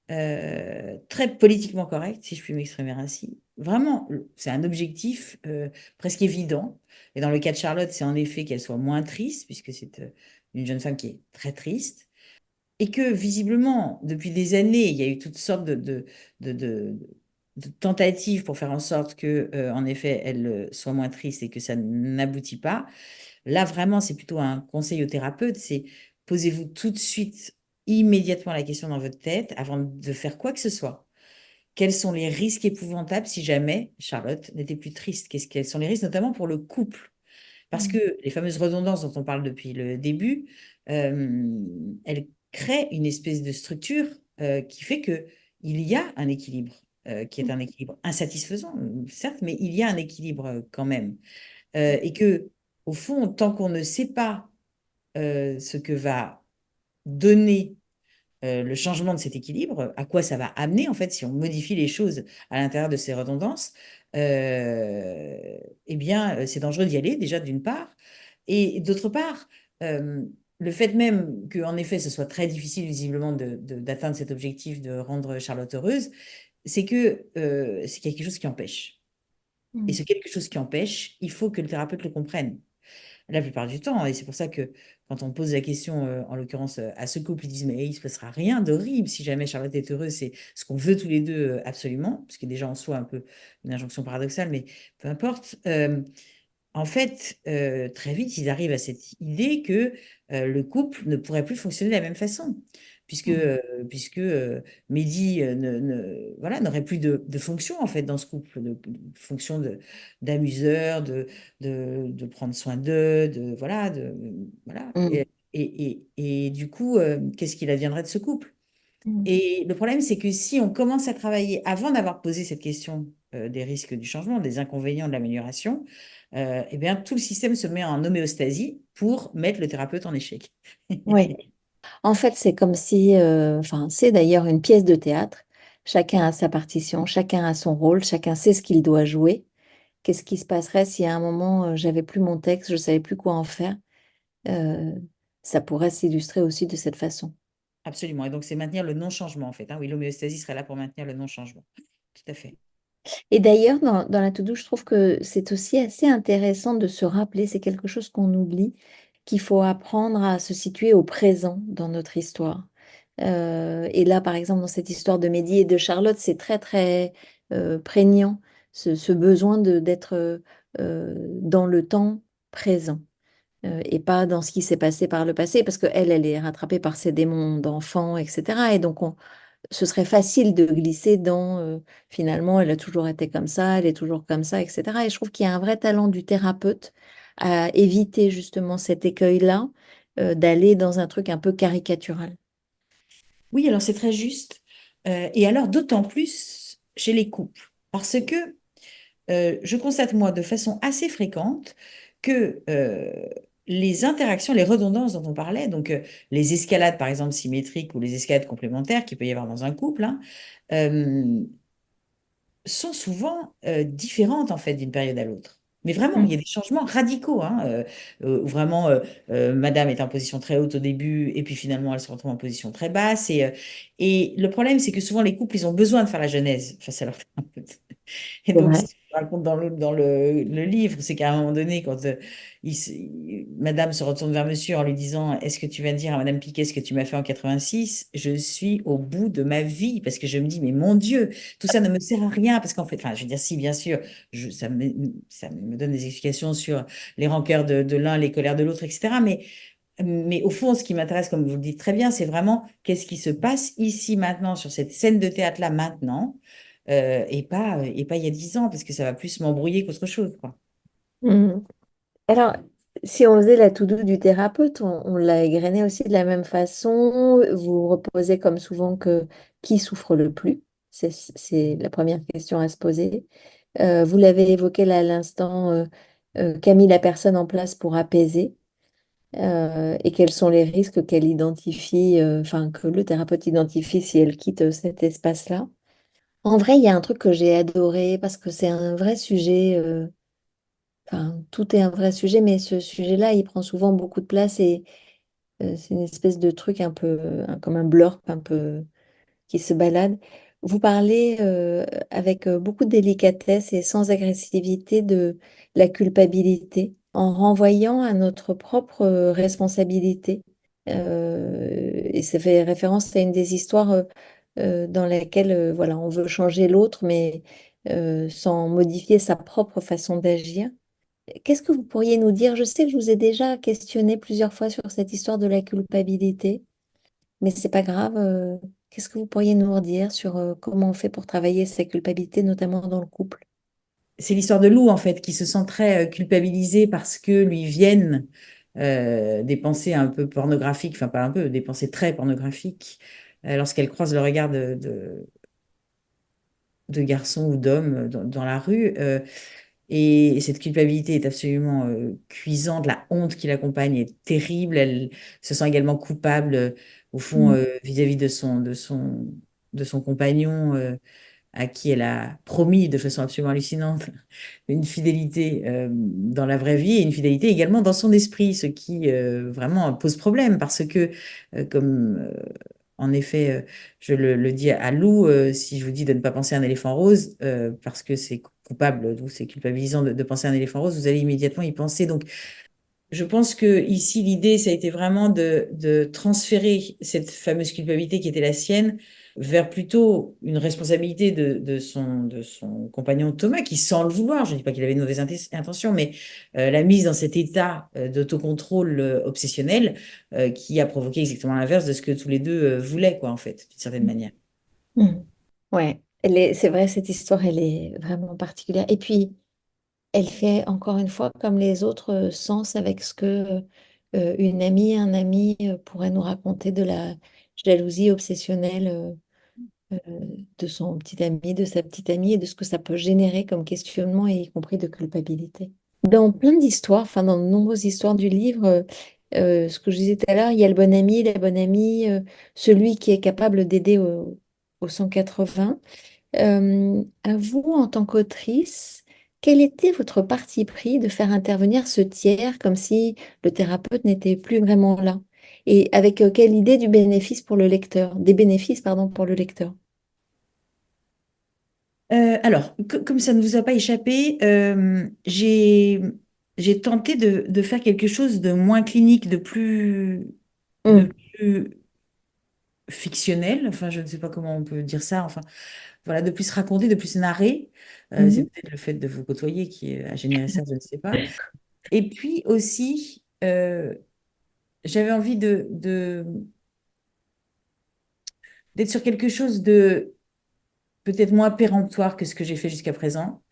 très politiquement correct, si je puis m'exprimer ainsi. Vraiment, c'est un objectif presque évident. Et dans le cas de Charlotte, c'est en effet qu'elle soit moins triste, puisque c'est une jeune femme qui est très triste. Et que visiblement, depuis des années, il y a eu toutes sortes de, de- de tentatives pour faire en sorte que, en effet, elle soit moins triste et que ça n'aboutit pas. Là, vraiment, c'est plutôt un conseil au thérapeute, c'est posez-vous tout de suite, immédiatement la question dans votre tête avant de faire quoi que ce soit. Quels sont les risques épouvantables si jamais Charlotte n'était plus triste? Quels sont les risques, notamment pour le couple? Parce Mm. que les fameuses redondances dont on parle depuis le début, elles créent une espèce de structure qui fait que il y a un équilibre, qui est un équilibre insatisfaisant, certes, mais il y a un équilibre quand même. Et que, au fond, tant qu'on ne sait pas ce que va donner le changement de cet équilibre, à quoi ça va amener en fait si on modifie les choses à l'intérieur de ces redondances, eh bien, c'est dangereux d'y aller déjà d'une part, et d'autre part, euh, le fait même qu'en effet, ce soit très difficile visiblement d'atteindre cet objectif de rendre Charlotte heureuse, c'est que c'est quelque chose qui empêche. Et Mm. ce quelque chose qui empêche, il faut que le thérapeute le comprenne la plupart du temps. Et c'est pour ça que quand on pose la question, en l'occurrence, à ce couple, ils disent, mais il ne se passera rien d'horrible si jamais Charlotte est heureuse. C'est ce qu'on veut tous les deux absolument, ce qui est déjà en soi un peu une injonction paradoxale, mais peu importe. En fait, très vite, ils arrivent à cette idée que le couple ne pourrait plus fonctionner de la même façon, puisque, Mm. Mehdi voilà, n'aurait plus de fonction en fait dans ce couple, de fonction d'amuseur, de prendre soin d'eux, voilà. Mm. Et du coup, qu'est-ce qu'il adviendrait de ce couple? Mm. Et le problème, c'est que si on commence à travailler avant d'avoir posé cette question des risques du changement, des inconvénients de l'amélioration, eh bien, tout le système se met en homéostasie pour mettre le thérapeute en échec. Oui. En fait, c'est comme si, enfin, c'est d'ailleurs une pièce de théâtre. Chacun a sa partition, chacun a son rôle, chacun sait ce qu'il doit jouer. Qu'est-ce qui se passerait si à un moment, j'avais plus mon texte, je savais plus quoi en faire? Euh, Ça pourrait s'illustrer aussi de cette façon. Absolument. Et donc, c'est maintenir le non-changement, en fait, hein. Oui, l'homéostasie serait là pour maintenir le non-changement. Tout à fait. Et d'ailleurs, dans la to-do, je trouve que c'est aussi assez intéressant de se rappeler, c'est quelque chose qu'on oublie, qu'il faut apprendre à se situer au présent dans notre histoire. Et là, par exemple, dans cette histoire de Mehdi et de Charlotte, c'est très, très prégnant, ce besoin d'être dans le temps présent. Et pas dans ce qui s'est passé par le passé, parce qu'elle, elle est rattrapée par ses démons d'enfant, etc. Et donc, ce serait facile de glisser dans, finalement, elle a toujours été comme ça, elle est toujours comme ça, etc. Et je trouve qu'il y a un vrai talent du thérapeute à éviter justement cet écueil-là, d'aller dans un truc un peu caricatural. Oui, alors c'est très juste. Et alors, d'autant plus chez les couples. Parce que je constate, moi, de façon assez fréquente, que les interactions, les redondances dont on parlait, donc les escalades, par exemple, symétriques ou les escalades complémentaires qu'il peut y avoir dans un couple, hein, euh, sont souvent différentes, en fait, d'une période à l'autre. Mais vraiment, il y a Mm. des changements radicaux, hein, où vraiment, Madame est en position très haute au début, et puis finalement, elle se retrouve en position très basse. Et le problème, c'est que souvent, les couples, ils ont besoin de faire la genèse face à leur thérapeute. Et C'est donc, vrai. ce qu'il raconte dans le livre, c'est qu'à un moment donné, quand Madame se retourne vers Monsieur en lui disant, est-ce que tu vas dire à Madame Piquet ce que tu m'as fait en 86? Je suis au bout de ma vie parce que je me dis, mais mon Dieu, tout ça ne me sert à rien parce qu'en fait, enfin, je veux dire, si, bien sûr, ça me donne des explications sur les rancœurs de l'un, les colères de l'autre, etc. Mais au fond, ce qui m'intéresse, comme vous le dites très bien, c'est vraiment qu'est-ce qui se passe ici, maintenant, sur cette scène de théâtre-là, maintenant, et pas il y a 10 ans, parce que ça va plus m'embrouiller qu'autre chose, quoi. Mm. Alors, si on faisait la to-do du thérapeute, on l'a égrené aussi de la même façon. Vous reposez comme souvent que qui souffre le plus? C'est la première question à se poser. Vous l'avez évoqué là à l'instant, qu'a mis la personne en place pour apaiser, et quels sont les risques qu'elle identifie, enfin que le thérapeute identifie si elle quitte cet espace-là. En vrai, il y a un truc que j'ai adoré parce que c'est un vrai sujet. Enfin, tout est un vrai sujet, mais ce sujet-là, il prend souvent beaucoup de place et c'est une espèce de truc un peu comme un blurp un peu qui se balade. Vous parlez avec beaucoup de délicatesse et sans agressivité de la culpabilité, en renvoyant à notre propre responsabilité. Et ça fait référence à une des histoires dans laquelle voilà, on veut changer l'autre, mais sans modifier sa propre façon d'agir. Qu'est-ce que vous pourriez nous dire? Je sais que je vous ai déjà questionné plusieurs fois sur cette histoire de la culpabilité. Mais c'est pas grave. Qu'est-ce que vous pourriez nous redire sur comment on fait pour travailler sa culpabilité, notamment dans le couple? C'est l'histoire de Lou, en fait, qui se sent très culpabilisée parce que lui viennent des pensées un peu pornographiques, enfin pas un peu, des pensées très pornographiques, lorsqu'elle croise le regard de garçons ou d'hommes dans la rue. Et cette culpabilité est absolument cuisante. La honte qui l'accompagne est terrible. Elle se sent également coupable au fond, Mm. vis-à-vis de son compagnon, à qui elle a promis de façon absolument hallucinante une fidélité dans la vraie vie et une fidélité également dans son esprit, ce qui vraiment pose problème parce que, comme en effet, je le dis à Lou, si je vous dis de ne pas penser à un éléphant rose, parce que c'est coupable, ou c'est culpabilisant de penser à un éléphant rose, vous allez immédiatement y penser. Donc, je pense que ici, l'idée, ça a été vraiment de transférer cette fameuse culpabilité qui était la sienne vers plutôt une responsabilité de son compagnon Thomas, qui, sans le vouloir, je ne dis pas qu'il avait de mauvaises intentions, mais l'a mise dans cet état d'autocontrôle obsessionnel qui a provoqué exactement l'inverse de ce que tous les deux voulaient, quoi, en fait, d'une certaine manière. Mm. Ouais, c'est vrai, cette histoire, elle est vraiment particulière. Et puis, elle fait encore une fois, comme les autres, sens avec ce que une amie, un ami pourrait nous raconter de la jalousie obsessionnelle de son petit ami, de sa petite amie et de ce que ça peut générer comme questionnement et y compris de culpabilité. Dans plein d'histoires, enfin dans de nombreuses histoires du livre, ce que je disais tout à l'heure, il y a le bon ami, la bonne amie, celui qui est capable d'aider au 180. À vous, en tant qu'autrice, quel était votre parti pris de faire intervenir ce tiers comme si le thérapeute n'était plus vraiment là? Et avec quelle idée du bénéfice pour le lecteur, des bénéfices, pardon, pour le lecteur? Alors, comme ça ne vous a pas échappé, j'ai tenté de faire quelque chose de moins clinique, de Hmm. plus fictionnel. Enfin, je ne sais pas comment on peut dire ça. Enfin, voilà, de plus raconter, de plus narrer. C'est Mhm. peut-être le fait de vous côtoyer qui a généré ça, je ne sais pas. Et puis aussi, j'avais envie d'être sur quelque chose de peut-être moins péremptoire que ce que j'ai fait jusqu'à présent.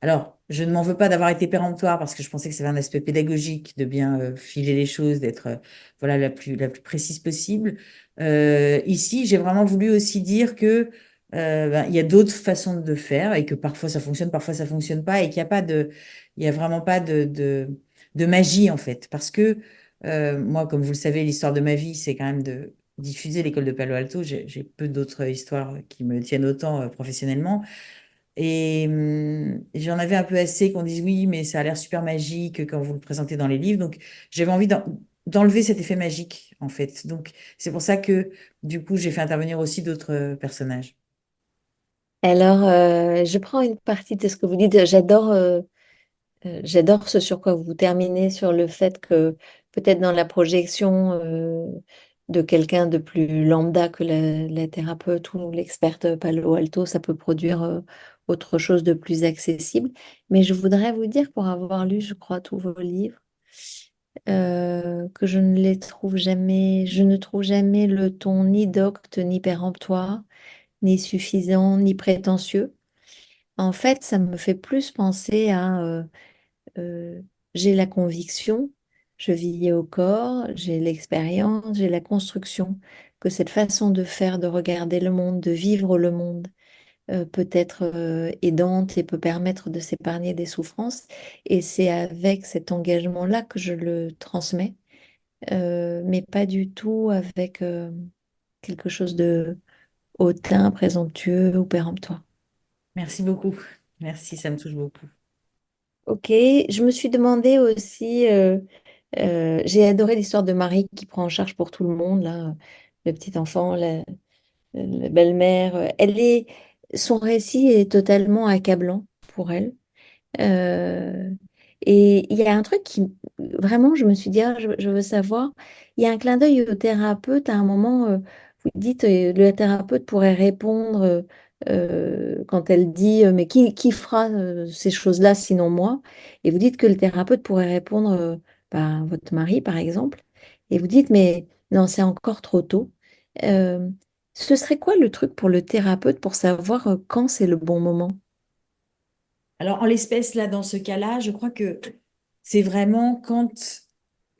Alors, je ne m'en veux pas d'avoir été péremptoire parce que je pensais que c'était un aspect pédagogique de bien filer les choses, d'être voilà, la plus précise possible. Ici, j'ai vraiment voulu aussi dire que ben, il y a d'autres façons de faire et que parfois ça fonctionne, parfois ça fonctionne pas et qu'il n'y a pas il y a vraiment pas de magie en fait. Parce que moi, comme vous le savez, l'histoire de ma vie, c'est quand même de diffuser l'école de Palo Alto. J'ai peu d'autres histoires qui me tiennent autant professionnellement. Et j'en avais un peu assez qu'on dise oui, mais ça a l'air super magique quand vous le présentez dans les livres. Donc, j'avais envie d'enlever cet effet magique, en fait. Donc, c'est pour ça que, du coup, j'ai fait intervenir aussi d'autres personnages. Alors, je prends une partie de ce que vous dites. J'adore ce sur quoi vous terminez, sur le fait que peut-être dans la projection de quelqu'un de plus lambda que la thérapeute ou l'experte Palo Alto, ça peut produire autre chose de plus accessible. Mais je voudrais vous dire, pour avoir lu, je crois, tous vos livres, que je ne les trouve jamais, je ne trouve jamais le ton ni docte, ni péremptoire, ni suffisant, ni prétentieux. En fait, ça me fait plus penser à euh, j'ai la conviction, je vis au corps, j'ai l'expérience, j'ai la construction que cette façon de faire, de regarder le monde, de vivre le monde, peut être aidante et peut permettre de s'épargner des souffrances. Et c'est avec cet engagement-là que je le transmets, mais pas du tout avec quelque chose de hautain, présomptueux ou péremptoire. Merci beaucoup. Merci, ça me touche beaucoup. Ok, je me suis demandé aussi, j'ai adoré l'histoire de Marie qui prend en charge pour tout le monde, là, le petit enfant, la belle-mère. Son récit est totalement accablant pour elle. Euh, et il y a un truc qui, vraiment, je me suis dit, ah, je veux savoir, il y a un clin d'œil au thérapeute. À un moment, vous dites, le thérapeute pourrait répondre quand elle dit, mais qui fera ces choses-là sinon moi? Et vous dites que le thérapeute pourrait répondre, bah, votre mari, par exemple. Et vous dites, mais non, c'est encore trop tôt. Euh, Ce serait quoi le truc pour le thérapeute pour savoir quand c'est le bon moment? Alors, en l'espèce, là, dans ce cas-là, je crois que c'est vraiment quand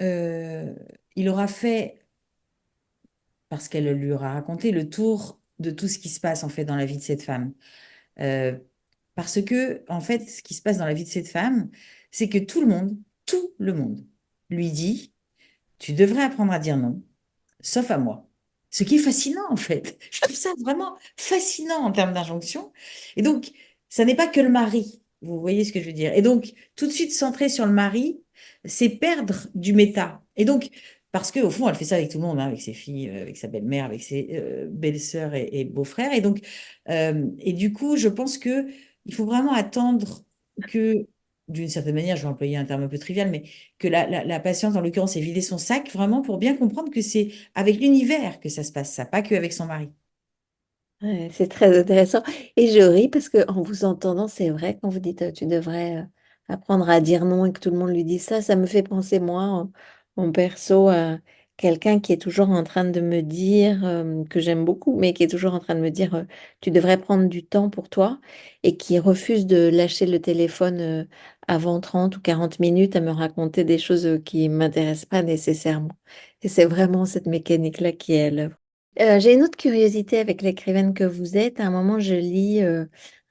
euh, il aura fait, parce qu'elle lui aura raconté, le tour de tout ce qui se passe, en fait, dans la vie de cette femme. Euh, Parce que, en fait, ce qui se passe dans la vie de cette femme, c'est que tout le monde lui dit, tu devrais apprendre à dire non, sauf à moi. Ce qui est fascinant, en fait. Je trouve ça vraiment fascinant en termes d'injonction. Et donc, ça n'est pas que le mari. Vous voyez ce que je veux dire? Et donc, tout de suite centré sur le mari, c'est perdre du méta. Et donc, parce qu'au fond, elle fait ça avec tout le monde, hein, avec ses filles, avec sa belle-mère, avec ses belles-sœurs et beaux-frères. Et donc, et du coup, je pense que il faut vraiment attendre que, d'une certaine manière, je vais employer un terme un peu trivial, mais que la patiente, en l'occurrence, ait vidé son sac, vraiment pour bien comprendre que c'est avec l'univers que ça se passe, ça, pas qu'avec son mari. Ouais, c'est très intéressant. Et je ris parce que en vous entendant, c'est vrai, quand vous dites tu devrais apprendre à dire non et que tout le monde lui dit ça, ça me fait penser, moi, en perso, à quelqu'un qui est toujours en train de me dire, que j'aime beaucoup, mais qui est toujours en train de me dire tu devrais prendre du temps pour toi et qui refuse de lâcher le téléphone avant 30 ou 40 minutes à me raconter des choses qui ne m'intéressent pas nécessairement. Et c'est vraiment cette mécanique-là qui est à l'œuvre. J'ai une autre curiosité avec l'écrivaine que vous êtes. À un moment, je lis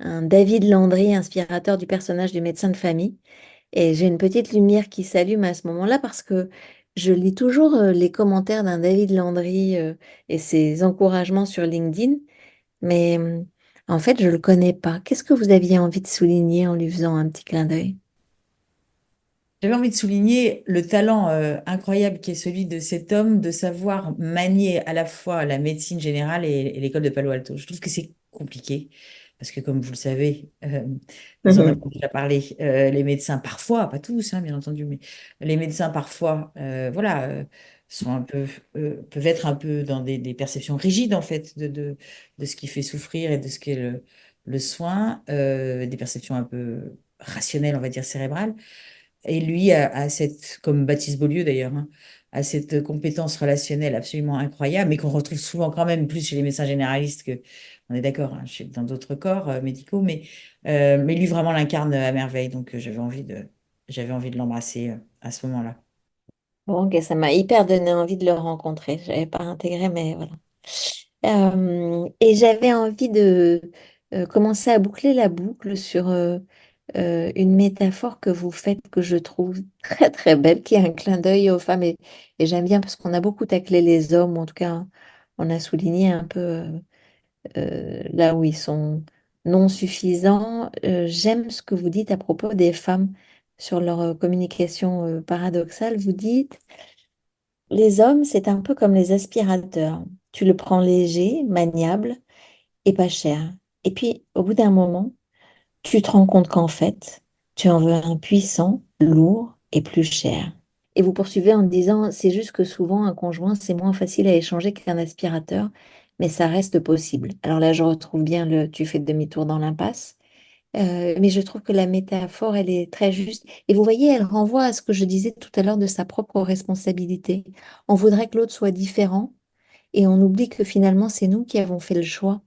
un David Landry, inspirateur du personnage du médecin de famille. Et j'ai une petite lumière qui s'allume à ce moment-là parce que je lis toujours les commentaires d'un David Landry et ses encouragements sur LinkedIn. Mais en fait, je ne le connais pas. Qu'est-ce que vous aviez envie de souligner en lui faisant un petit clin d'œil? J'avais envie de souligner le talent incroyable qui est celui de cet homme de savoir manier à la fois la médecine générale et l'école de Palo Alto. Je trouve que c'est compliqué parce que, comme vous le savez, nous en avons déjà parlé, les médecins parfois, pas tous, hein, bien entendu, mais les médecins parfois, voilà, sont un peu, peuvent être un peu dans des perceptions rigides en fait de ce qui fait souffrir et de ce qu'est le soin, des perceptions un peu rationnelles, on va dire cérébrales. Et lui a cette, comme Baptiste Beaulieu d'ailleurs, hein, a cette compétence relationnelle absolument incroyable, mais qu'on retrouve souvent quand même plus chez les médecins généralistes que, on est d'accord, hein, dans d'autres corps médicaux, mais lui vraiment l'incarne à merveille. Donc j'avais envie de l'embrasser à ce moment-là. Bon, ok, ça m'a hyper donné envie de le rencontrer. Je n'avais pas intégré, mais voilà. Et j'avais envie de commencer à boucler la boucle sur une métaphore que vous faites que je trouve très très belle, qui est un clin d'œil aux femmes. Et j'aime bien parce qu'on a beaucoup taclé les hommes, ou en tout cas on a souligné un peu là où ils sont non suffisants. J'aime ce que vous dites à propos des femmes sur leur communication paradoxale. Vous dites... Les hommes, c'est un peu comme les aspirateurs. Tu le prends léger, maniable et pas cher. Et puis, au bout d'un moment, tu te rends compte qu'en fait, tu en veux un puissant, lourd et plus cher. Et vous poursuivez en disant, c'est juste que souvent, un conjoint, c'est moins facile à échanger qu'un aspirateur, mais ça reste possible. Alors là, je retrouve bien le tu fais demi-tour dans l'impasse. Mais je trouve que la métaphore, elle est très juste. Et vous voyez, elle renvoie à ce que je disais tout à l'heure de sa propre responsabilité. On voudrait que l'autre soit différent et on oublie que finalement, c'est nous qui avons fait le choix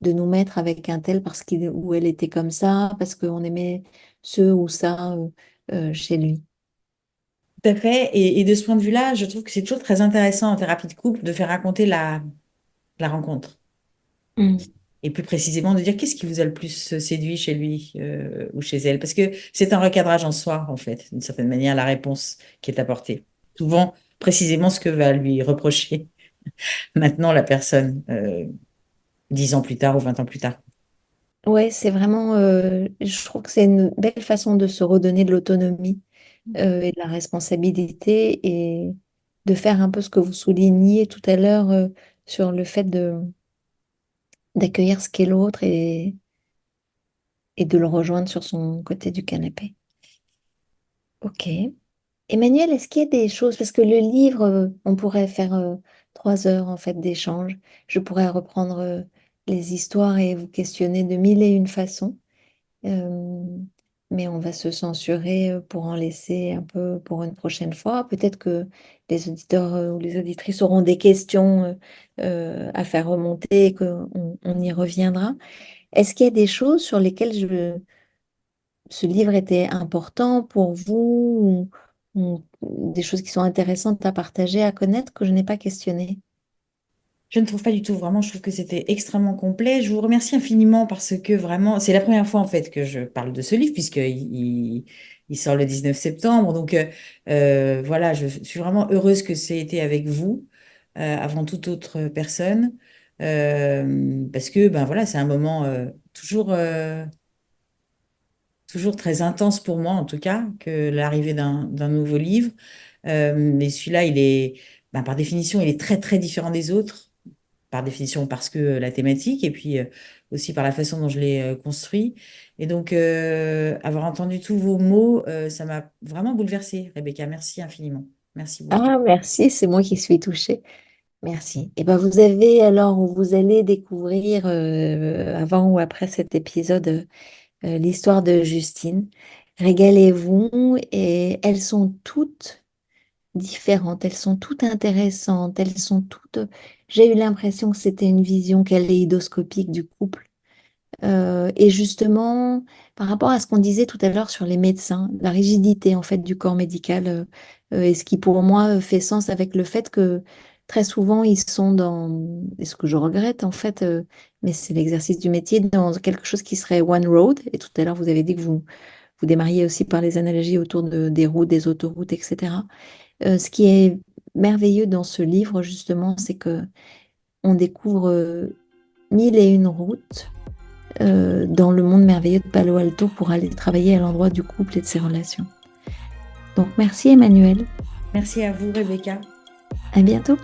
de nous mettre avec un tel parce qu'il ou elle était comme ça, parce qu'on aimait ce ou ça chez lui. Tout à fait. Et de ce point de vue-là, je trouve que c'est toujours très intéressant en thérapie de couple de faire raconter la rencontre. Mm. Et plus précisément, de dire qu'est-ce qui vous a le plus séduit chez lui ou chez elle. Parce que c'est un recadrage en soi, en fait, d'une certaine manière, la réponse qui est apportée. Souvent, précisément ce que va lui reprocher maintenant la personne 10 ans plus tard ou 20 ans plus tard. Ouais, c'est vraiment, je trouve que c'est une belle façon de se redonner de l'autonomie et de la responsabilité et de faire un peu ce que vous souligniez tout à l'heure sur le fait d'accueillir ce qu'est l'autre et de le rejoindre sur son côté du canapé. Ok. Emmanuel, est-ce qu'il y a des choses, parce que le livre, on pourrait faire 3 heures en fait d'échange. Je pourrais reprendre les histoires et vous questionner de mille et une façons. Euh, mais on va se censurer pour en laisser un peu pour une prochaine fois. Peut-être que les auditeurs ou les auditrices auront des questions à faire remonter et qu'on on y reviendra. Est-ce qu'il y a des choses sur lesquelles ce livre était important pour vous ou des choses qui sont intéressantes à partager, à connaître que je n'ai pas questionnées? Je ne trouve pas du tout, vraiment, je trouve que c'était extrêmement complet. Je vous remercie infiniment parce que vraiment, c'est la première fois en fait que je parle de ce livre puisqu'il sort le 19 septembre. Donc voilà, je suis vraiment heureuse que c'est été avec vous. avant toute autre personne. Parce que ben voilà, c'est un moment toujours très intense pour moi, en tout cas, que l'arrivée d'un nouveau livre. Mais celui-là, ben, par définition, il est très, très différent des autres. Par définition, parce que la thématique, et puis aussi par la façon dont je l'ai construit. Et donc, avoir entendu tous vos mots, ça m'a vraiment bouleversée, Rebecca. Merci infiniment. Merci beaucoup. Ah, merci, c'est moi qui suis touchée. Merci. Et ben vous avez alors, vous allez découvrir avant ou après cet épisode l'histoire de Justine. Régalez-vous et elles sont toutes différentes, elles sont toutes intéressantes, elles sont toutes. J'ai eu l'impression que c'était une vision kaléidoscopique du couple. Et justement, par rapport à ce qu'on disait tout à l'heure sur les médecins, la rigidité en fait du corps médical, et ce qui pour moi fait sens avec le fait que très souvent ils sont dans, et ce que je regrette en fait, mais c'est l'exercice du métier, dans quelque chose qui serait one road. Et tout à l'heure vous avez dit que vous démarriez aussi par les analogies autour des routes, des autoroutes, etc. Ce qui est merveilleux dans ce livre justement, c'est que on découvre mille et une routes dans le monde merveilleux de Palo Alto pour aller travailler à l'endroit du couple et de ses relations. Donc merci Emmanuel, Merci à vous, Rebecca. à bientôt.